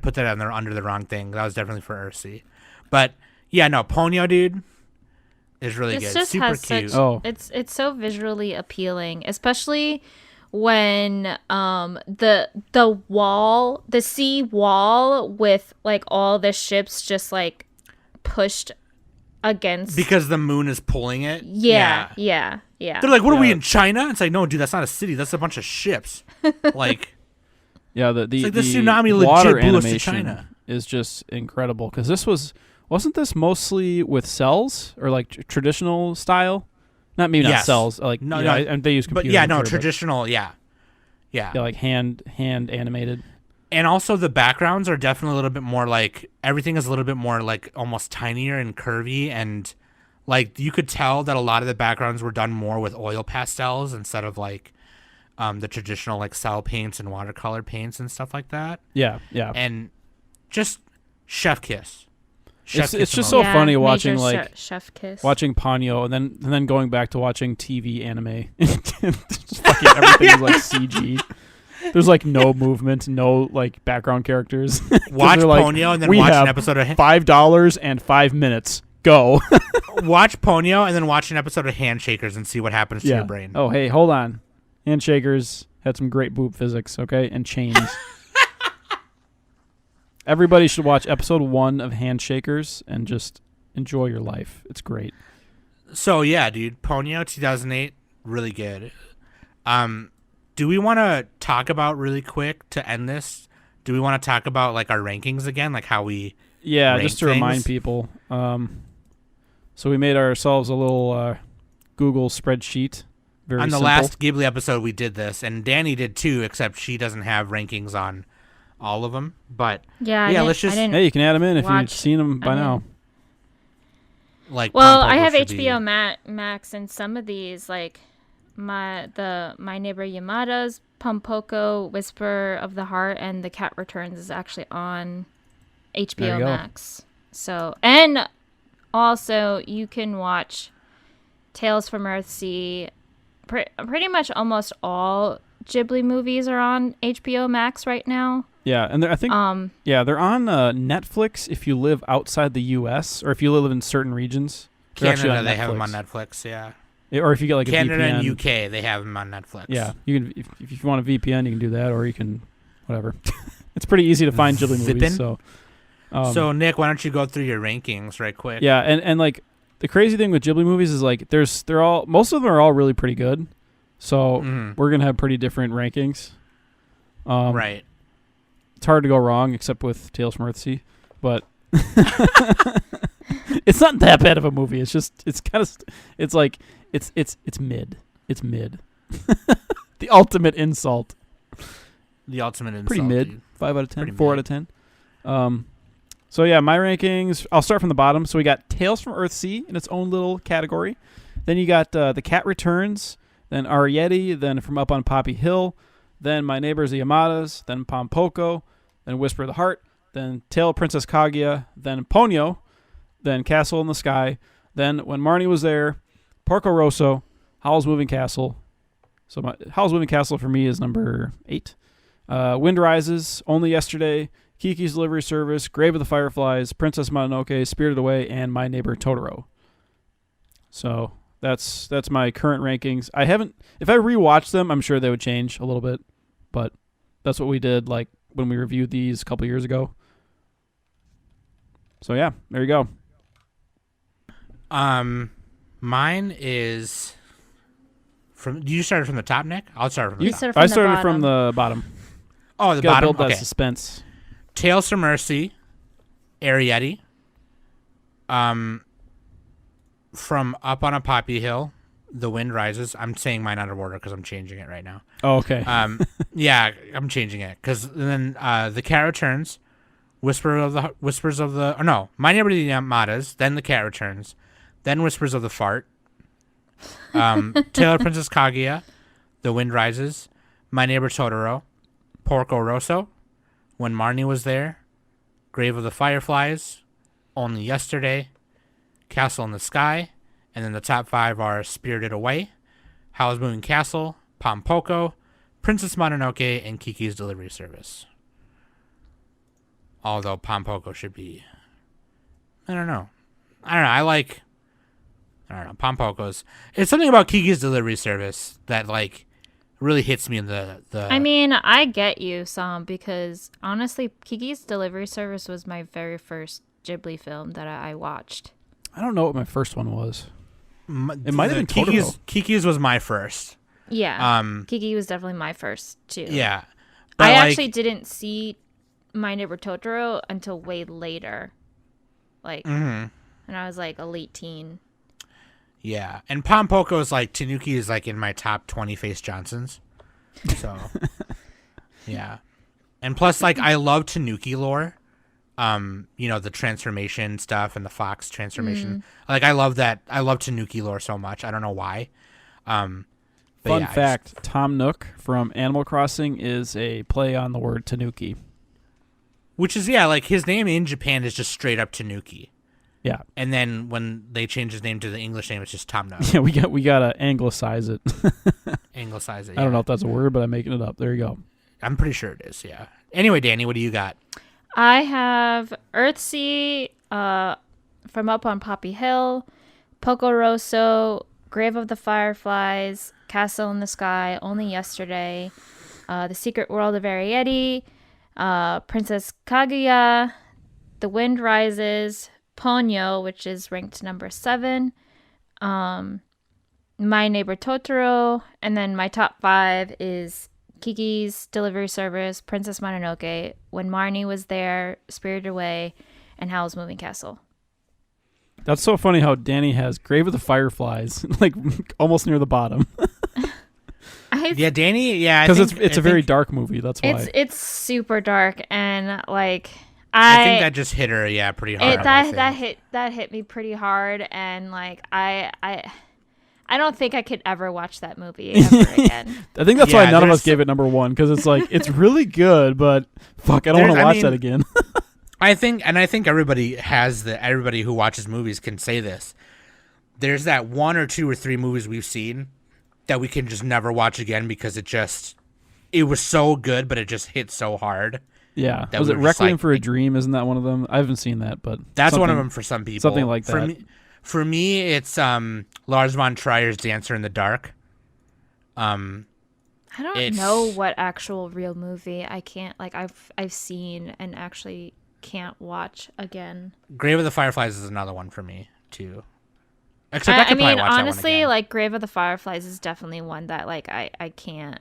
Speaker 2: put that on there under the wrong thing. That was definitely for Earthsea. But yeah, no, Ponyo, dude, is really
Speaker 3: This
Speaker 2: good.
Speaker 3: just
Speaker 2: Super
Speaker 3: has
Speaker 2: cute.
Speaker 3: such.
Speaker 5: Oh.
Speaker 3: It's so visually appealing, especially when the sea wall with like all the ships just like pushed against.
Speaker 2: Because the moon is pulling it.
Speaker 3: Yeah.
Speaker 2: They're like, what are we in China? It's like, no, dude, that's not a city. That's a bunch of ships. Like,
Speaker 5: Yeah, the
Speaker 2: like the tsunami legit
Speaker 5: water
Speaker 2: blew us to
Speaker 5: animation
Speaker 2: China.
Speaker 5: is just incredible because wasn't this mostly with cells or like traditional style Not
Speaker 2: Yes.
Speaker 5: cells. Like
Speaker 2: No,
Speaker 5: you
Speaker 2: no,
Speaker 5: know, and they use
Speaker 2: but
Speaker 5: computers.
Speaker 2: yeah,
Speaker 5: I'm
Speaker 2: no,
Speaker 5: sure, but-
Speaker 2: traditional, yeah.
Speaker 5: Yeah, like hand animated.
Speaker 2: And also the backgrounds are definitely a little bit more like everything is a little bit more like almost tinier and curvy, and like you could tell that a lot of the backgrounds were done more with oil pastels instead of like the traditional like cell paints and watercolor paints and stuff like that.
Speaker 5: Yeah.
Speaker 2: And just chef kiss.
Speaker 5: It's
Speaker 2: kiss
Speaker 5: just so
Speaker 2: emoji.
Speaker 5: funny
Speaker 3: major
Speaker 5: watching like
Speaker 3: chef kiss.
Speaker 5: watching Ponyo and then going back to watching TV anime. Just fucking everything is like CG. There's like no movement, no like background characters.
Speaker 2: Watch
Speaker 5: they're like,
Speaker 2: Ponyo and then
Speaker 5: "We
Speaker 2: watch
Speaker 5: have
Speaker 2: an episode of
Speaker 5: $5 and 5 minutes. Go."
Speaker 2: watch Ponyo and then watch an episode of Handshakers and see what happens to your brain.
Speaker 5: Oh, hey, hold on. Handshakers had some great boob physics, okay? And chains. Everybody should watch episode 1 of Handshakers and just enjoy your life. It's great.
Speaker 2: So yeah, dude, Ponyo 2008, really good. Do we want to talk about really quick to end this? Do we want to talk about like our rankings again, like how we?
Speaker 5: Yeah,
Speaker 2: rank
Speaker 5: just to remind
Speaker 2: things?
Speaker 5: people. So we made ourselves a little Google spreadsheet. Very
Speaker 2: On the
Speaker 5: simple.
Speaker 2: last Ghibli episode, we did this, and Danny did too, except she doesn't have rankings on all of them. But
Speaker 3: Yeah,
Speaker 2: yeah,
Speaker 3: I
Speaker 2: let's just-
Speaker 3: didn't
Speaker 5: Hey, you can add them in if you've
Speaker 3: watch-
Speaker 5: seen them by
Speaker 3: I
Speaker 5: now.
Speaker 3: didn't-
Speaker 2: like,
Speaker 3: Well,
Speaker 2: Pump
Speaker 3: I
Speaker 2: Over
Speaker 3: have
Speaker 2: should
Speaker 3: HBO
Speaker 2: be-
Speaker 3: Max, and some of these, like My Neighbor Yamada's, Pompoko, Whisper of the Heart, and The Cat Returns is actually on
Speaker 5: There
Speaker 3: HBO
Speaker 5: you go.
Speaker 3: Max. So, and also you can watch Tales from Earthsea. Pretty much almost all Ghibli movies are on HBO Max right now.
Speaker 5: Yeah, and I think they're on Netflix if you live outside the U.S. or if you live in certain regions. They're actually
Speaker 2: Canada,
Speaker 5: on
Speaker 2: they have them on
Speaker 5: Netflix.
Speaker 2: Netflix. Yeah,
Speaker 5: Or if you get like a
Speaker 2: Canada
Speaker 5: VPN.
Speaker 2: and UK, they have them on Netflix.
Speaker 5: Yeah, you can if you want a VPN, you can do that, or you can whatever. It's pretty easy to find Ghibli
Speaker 2: Zippin'?
Speaker 5: movies. So,
Speaker 2: So Nick, why don't you go through your rankings right quick?
Speaker 5: yeah, and like the crazy thing with Ghibli movies is like most of them are all really pretty good. So
Speaker 2: Mhm.
Speaker 5: we're gonna have pretty different rankings.
Speaker 2: Right.
Speaker 5: It's hard to go wrong, except with Tales from Earthsea, but it's not that bad of a movie. It's just it's mid. It's mid. The ultimate insult.
Speaker 2: The ultimate insult.
Speaker 5: Pretty mid.
Speaker 2: dude.
Speaker 5: 5 out of 10.
Speaker 2: Pretty
Speaker 5: 4 out
Speaker 2: mid.
Speaker 5: of 10. So yeah, my rankings. I'll start from the bottom. So we got Tales from Earthsea in its own little category. Then you got The Cat Returns. Then Arrietty. Then From Up on Poppy Hill. Then My Neighbors the Yamadas. Then Pompoko. Then Whisper of the Heart. Then Tale of Princess Kaguya. Then Ponyo. Then Castle in the Sky. Then When Marnie Was There. Porco Rosso. Howl's Moving Castle. So Howl's Moving Castle for me is number 8. Wind Rises, Only Yesterday, Kiki's Delivery Service, Grave of the Fireflies, Princess Mononoke, Spirited Away, and My Neighbor Totoro. So that's my current rankings. If I rewatched them, I'm sure they would change a little bit, but that's what we did like when we reviewed these a couple years ago. So yeah, there you go.
Speaker 2: Mine is from. You started from the top, Nick. I'll start from the
Speaker 3: You
Speaker 2: top.
Speaker 3: started
Speaker 5: I
Speaker 3: from
Speaker 5: started
Speaker 3: the
Speaker 5: from
Speaker 3: bottom.
Speaker 5: the bottom.
Speaker 2: Oh, the
Speaker 5: Gotta
Speaker 2: bottom.
Speaker 5: build that
Speaker 2: Okay.
Speaker 5: suspense.
Speaker 2: Tales from Mercy, Arrietty. From Up on a Poppy Hill, The Wind Rises. I'm saying mine out of order because I'm changing it right now.
Speaker 5: Oh, okay.
Speaker 2: Yeah, I'm changing it because then The Cat Returns, Whispers of the. Or no, My Neighbor the Yamadas. Then The Cat Returns, then Whispers of the Fart. Tale of Princess Kaguya, The Wind Rises, My Neighbor Totoro, Porco Rosso, When Marnie Was There, Grave of the Fireflies, Only Yesterday, Castle in the Sky, and then the top 5 are Spirited Away, Howl's Moving Castle, Pompoko, Princess Mononoke, and Kiki's Delivery Service. Although Pompoko should be... I don't know. Pompoko's... It's something about Kiki's Delivery Service that, like, really hits me in the...
Speaker 3: I mean, I get you some because honestly, Kiki's Delivery Service was my very first Ghibli film that I watched.
Speaker 5: I don't know what my first one was. It might have been
Speaker 2: Kiki's was my first.
Speaker 3: Yeah. Kiki was definitely my first too.
Speaker 2: Yeah.
Speaker 3: I
Speaker 2: like,
Speaker 3: actually didn't see My Neighbor Totoro until way later. Like,
Speaker 2: Mhm.
Speaker 3: when I was like a late teen.
Speaker 2: Yeah, and Pompoko is like Tanuki is like in my top 20 Face Johnsons. So, yeah, and plus like I love Tanuki lore. The transformation stuff and the fox transformation. Like I love that. I love Tanuki lore so much. I don't know why. But
Speaker 5: Fun
Speaker 2: yeah,
Speaker 5: fact: Tom Nook from Animal Crossing is a play on the word Tanuki.
Speaker 2: Which is like his name in Japan is just straight up Tanuki.
Speaker 5: Yeah,
Speaker 2: And then when they change his name to the English name, it's just Tom Nook.
Speaker 5: yeah, we gotta anglicize it.
Speaker 2: Anglicize it.
Speaker 5: I don't know if that's a word, but I'm making it up. There you go.
Speaker 2: I'm pretty sure it is. Yeah. Anyway, Danny, what do you got?
Speaker 3: I have Earthsea from Up on Poppy Hill, Poco Rosso, Grave of the Fireflies, Castle in the Sky, Only Yesterday, The Secret World of Arietti, Princess Kaguya, The Wind Rises, Ponyo, which is ranked number 7, My Neighbor Totoro, and then my top 5 is Kiki's Delivery Service, Princess Mononoke, When Marnie Was There, Spirited Away, and Howl's Moving Castle.
Speaker 5: That's so funny how Danny has Grave of the Fireflies like almost near the bottom.
Speaker 2: Yeah, Danny. Yeah,
Speaker 5: because it's a very dark movie. That's why
Speaker 3: it's super dark, and like
Speaker 2: I think that just hit her. Yeah, pretty hard.
Speaker 3: That hit me pretty hard, and like I don't think I could ever watch that movie ever again.
Speaker 5: I think that's why none of us gave it number 1, because it's like it's really good, but fuck, I don't want to watch that again.
Speaker 2: I think everybody who watches movies can say this. There's that 1 or 2 or 3 movies we've seen that we can just never watch again because it was so good, but it just hit so hard.
Speaker 5: Yeah. Was it Requiem for a Dream? Isn't that one of them? I haven't seen that, but
Speaker 2: that's one of them for some people.
Speaker 5: Something like that.
Speaker 2: For me, it's Lars von Trier's Dancer in the Dark.
Speaker 3: I don't know what actual real movie I can't I've seen and actually can't watch again.
Speaker 2: Grave of the Fireflies is another one for me too. Except I mean,
Speaker 3: honestly, like Grave of the Fireflies is definitely one that like I can't.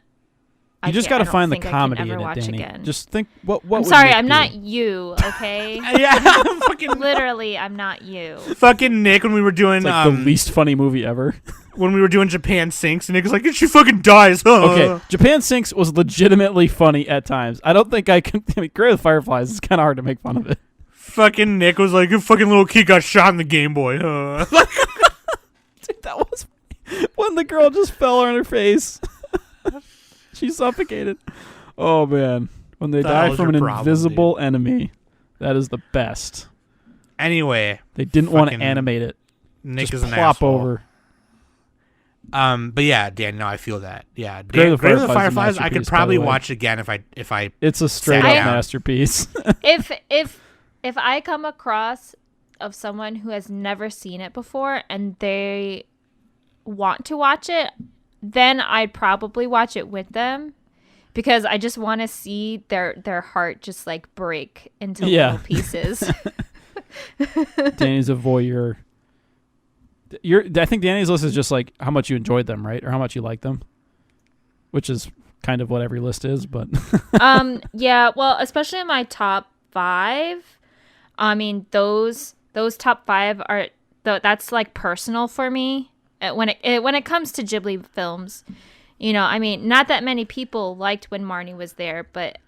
Speaker 5: You just got to find the comedy in it, Danny.
Speaker 3: Again.
Speaker 5: Just think what.
Speaker 3: I'm sorry, I'm not you. Okay.
Speaker 2: Yeah, fucking
Speaker 3: literally, I'm not you.
Speaker 2: Fucking Nick, when we were doing
Speaker 5: it's like the least funny movie ever.
Speaker 2: When we were doing Japan Sinks, and Nick was like, "She fucking dies."
Speaker 5: Okay, Japan Sinks was legitimately funny at times. I don't think I can. I mean, Grave of the Fireflies is kind of hard to make fun of it.
Speaker 2: Fucking Nick was like, "A fucking little kid got shot in the Game Boy."
Speaker 5: Dude, that was when the girl just fell on her face. She suffocated. Oh man, when they die from an invisible enemy, that is the best.
Speaker 2: Anyway,
Speaker 5: they didn't want to animate it.
Speaker 2: Nick
Speaker 5: just
Speaker 2: is an
Speaker 5: plop
Speaker 2: asshole.
Speaker 5: over.
Speaker 2: But yeah, Dan, no, I feel that. Yeah,
Speaker 5: Grave of the
Speaker 2: Fireflies, I could probably watch again if I.
Speaker 5: It's a straight up masterpiece.
Speaker 3: if I come across of someone who has never seen it before and they want to watch it, then I'd probably watch it with them because I just want to see their heart just like break into little pieces.
Speaker 5: Danny's a voyeur. I think Danny's list is just like how much you enjoyed them, right? Or how much you like them, which is kind of what every list is, but
Speaker 3: yeah, well, especially in my top 5. I mean, those top 5 are that's like personal for me. When it comes to Ghibli films, you know, I mean, not that many people liked When Marnie Was There, but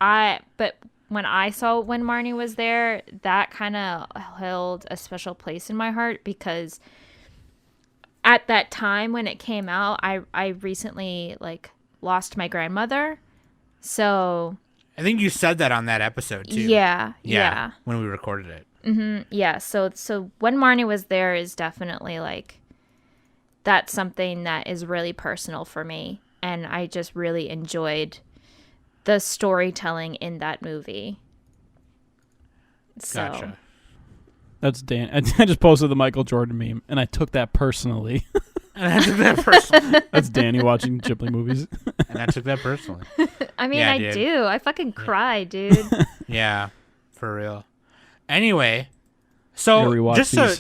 Speaker 3: when I saw When Marnie Was There, that kind of held a special place in my heart because at that time when it came out, I recently like lost my grandmother, so
Speaker 2: I think you said that on that episode too.
Speaker 3: Yeah.
Speaker 2: When we recorded it.
Speaker 3: Mm-hmm. Yeah. So When Marnie Was There is definitely like. That's something that is really personal for me, and I just really enjoyed the storytelling in that movie. So.
Speaker 2: Gotcha.
Speaker 5: That's Dan. I just posted the Michael Jordan meme, and I took that personally.
Speaker 2: That's
Speaker 5: Danny watching Ghibli movies.
Speaker 2: And I took that personally.
Speaker 3: I mean, I do. I fucking cry, dude.
Speaker 2: Yeah, for real. Anyway, so just so...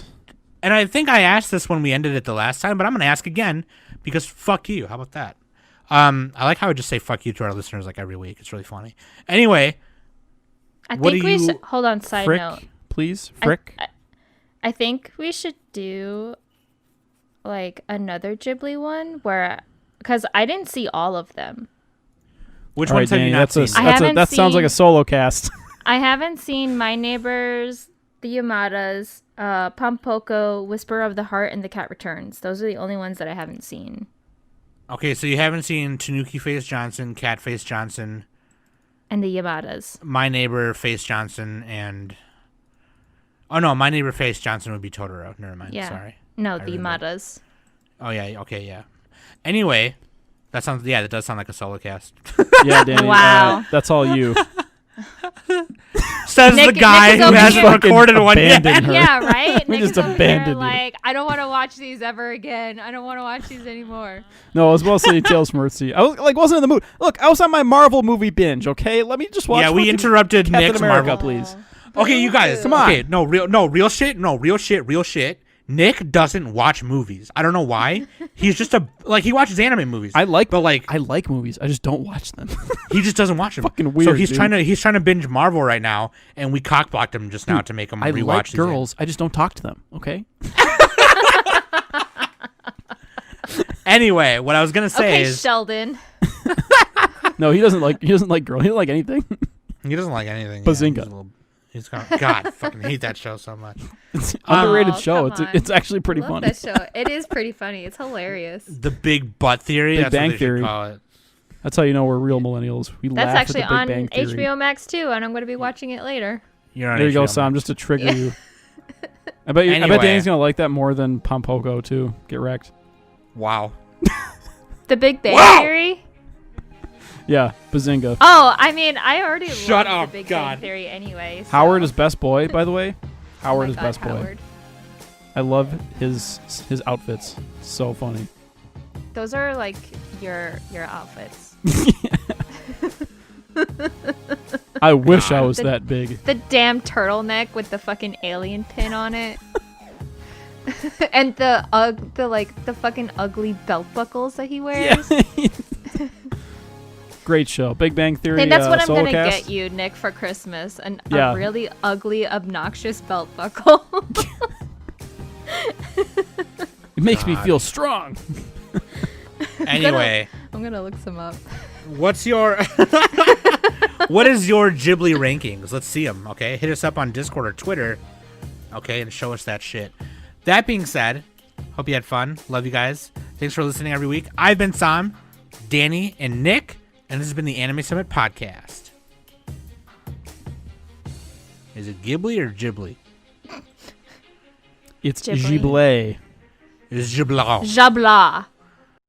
Speaker 2: And I think I asked this when we ended it the last time, but I'm going to ask again because fuck you. How about that? I like how I just say fuck you to our listeners like every week. It's really funny. Anyway,
Speaker 3: I think we should hold on. Side
Speaker 5: Frick,
Speaker 3: note,
Speaker 5: please. Frick.
Speaker 3: I think we should do like another Ghibli one where, because I didn't see all of them.
Speaker 2: Which
Speaker 5: All
Speaker 2: ones
Speaker 5: right,
Speaker 2: have you
Speaker 5: Danny,
Speaker 2: not seen?
Speaker 3: I haven't
Speaker 5: that sounds like a
Speaker 3: seen-
Speaker 5: solo cast.
Speaker 3: I haven't seen My Neighbors, The Yamadas, Pompoko, Whisper of the Heart, and The Cat Returns. Those are the only ones that I haven't seen.
Speaker 2: Okay, so you haven't seen Tanuki Face Johnson, Cat Face Johnson,
Speaker 3: And The Yamadas.
Speaker 2: My Neighbor Face Johnson, and... Oh, no, My Neighbor Face Johnson would be Totoro. Never mind,
Speaker 3: Yeah.
Speaker 2: sorry.
Speaker 3: No,
Speaker 2: I
Speaker 3: The
Speaker 2: remember.
Speaker 3: Yamadas.
Speaker 2: Oh, yeah, okay, yeah. Anyway, that does sound like a solo cast.
Speaker 5: Yeah, Danny.
Speaker 3: Wow.
Speaker 5: That's all you.
Speaker 2: Says
Speaker 3: Nick-
Speaker 2: the guy
Speaker 3: Nick is
Speaker 2: who
Speaker 3: over
Speaker 2: hasn't
Speaker 3: here.
Speaker 2: recorded one yet.
Speaker 5: Abandoned her.
Speaker 3: Yeah, right?
Speaker 5: We
Speaker 3: Nick
Speaker 5: just
Speaker 3: is over
Speaker 5: abandoned
Speaker 3: here
Speaker 5: you.
Speaker 3: like, I don't want to watch these ever again. I don't want to watch these anymore.
Speaker 5: No, it was mostly Tales from Earthsea. I was wasn't in the mood. Look, I was on my Marvel movie binge. Okay, let me just watch.
Speaker 2: Yeah, we
Speaker 5: fucking
Speaker 2: interrupted
Speaker 5: Captain
Speaker 2: Nick's
Speaker 5: America,
Speaker 2: Marvel.
Speaker 5: please.
Speaker 2: Okay, you guys,
Speaker 5: Come on.
Speaker 2: Okay, real shit. Nick doesn't watch movies. I don't know why. He's just he watches anime movies.
Speaker 5: I like movies. I just don't watch them.
Speaker 2: He just doesn't watch them.
Speaker 5: Fucking
Speaker 2: So
Speaker 5: weird,
Speaker 2: he's
Speaker 5: dude.
Speaker 2: trying to binge Marvel right now, and we cockblocked him just now to make him
Speaker 5: I
Speaker 2: rewatch
Speaker 5: like
Speaker 2: these
Speaker 5: girls. I just don't talk to them. Okay.
Speaker 2: Anyway, what I was gonna say
Speaker 3: Okay,
Speaker 2: is
Speaker 3: Sheldon.
Speaker 5: No, he doesn't like girls. He doesn't like anything.
Speaker 2: he doesn't like anything.
Speaker 5: Bazinga.
Speaker 2: He's kind of, God, fucking hate that show so much.
Speaker 5: It's an underrated
Speaker 3: Oh,
Speaker 5: show.
Speaker 3: come on.
Speaker 5: It's actually pretty
Speaker 3: Love
Speaker 5: funny.
Speaker 3: that show. It is pretty funny. It's hilarious.
Speaker 2: The Big Butt Theory.
Speaker 5: Big
Speaker 2: That's
Speaker 5: Bang
Speaker 2: what they
Speaker 5: Theory.
Speaker 2: should call it.
Speaker 5: That's how you know we're real millennials. We
Speaker 3: That's
Speaker 5: laugh
Speaker 3: actually
Speaker 5: at the Big
Speaker 3: on
Speaker 5: Bang Theory.
Speaker 3: HBO Max too, and I'm going to be watching it later.
Speaker 2: You're on
Speaker 5: There you go,
Speaker 2: HBO
Speaker 5: Sam.
Speaker 2: Max.
Speaker 5: Just to trigger you. I bet
Speaker 2: Anyway.
Speaker 5: Danny's gonna like that more than Pompoko too. Get wrecked.
Speaker 2: Wow.
Speaker 3: The Big Bang
Speaker 2: Wow!
Speaker 3: Theory?
Speaker 5: Yeah, Bazinga.
Speaker 3: Oh, I mean, I already
Speaker 2: Shut
Speaker 3: love
Speaker 2: up,
Speaker 3: The Big
Speaker 2: God.
Speaker 3: Bang Theory anyway. So.
Speaker 5: Howard is best boy, by the way.
Speaker 3: Oh
Speaker 5: Howard
Speaker 3: my
Speaker 5: is
Speaker 3: God,
Speaker 5: best boy.
Speaker 3: Howard.
Speaker 5: I love his outfits. So funny.
Speaker 3: Those are like your outfits.
Speaker 5: I wish I
Speaker 2: God.
Speaker 5: was that big.
Speaker 3: The damn turtleneck with the fucking alien pin on it. And the fucking ugly belt buckles that he wears.
Speaker 5: Great show. Big Bang Theory.
Speaker 3: And that's what I'm
Speaker 5: solo
Speaker 3: gonna
Speaker 5: cast.
Speaker 3: get you, Nick, for Christmas. A
Speaker 5: Yeah.
Speaker 3: really ugly, obnoxious belt buckle.
Speaker 5: It makes me
Speaker 2: God.
Speaker 5: feel strong.
Speaker 2: Anyway,
Speaker 3: I'm gonna look some up.
Speaker 2: what's your what is your Ghibli rankings? Let's see them. Okay, hit us up on Discord or Twitter. Okay, and show us that shit. That being said, hope you had fun. Love you guys. Thanks for listening every week. I've been Sam, Danny, and Nick, and this has been the Anime Summit Podcast. Is it Ghibli or Ghibli?
Speaker 5: It's
Speaker 3: Ghibli.
Speaker 5: Ghibli.
Speaker 2: It's Ghibli.
Speaker 3: Jabla.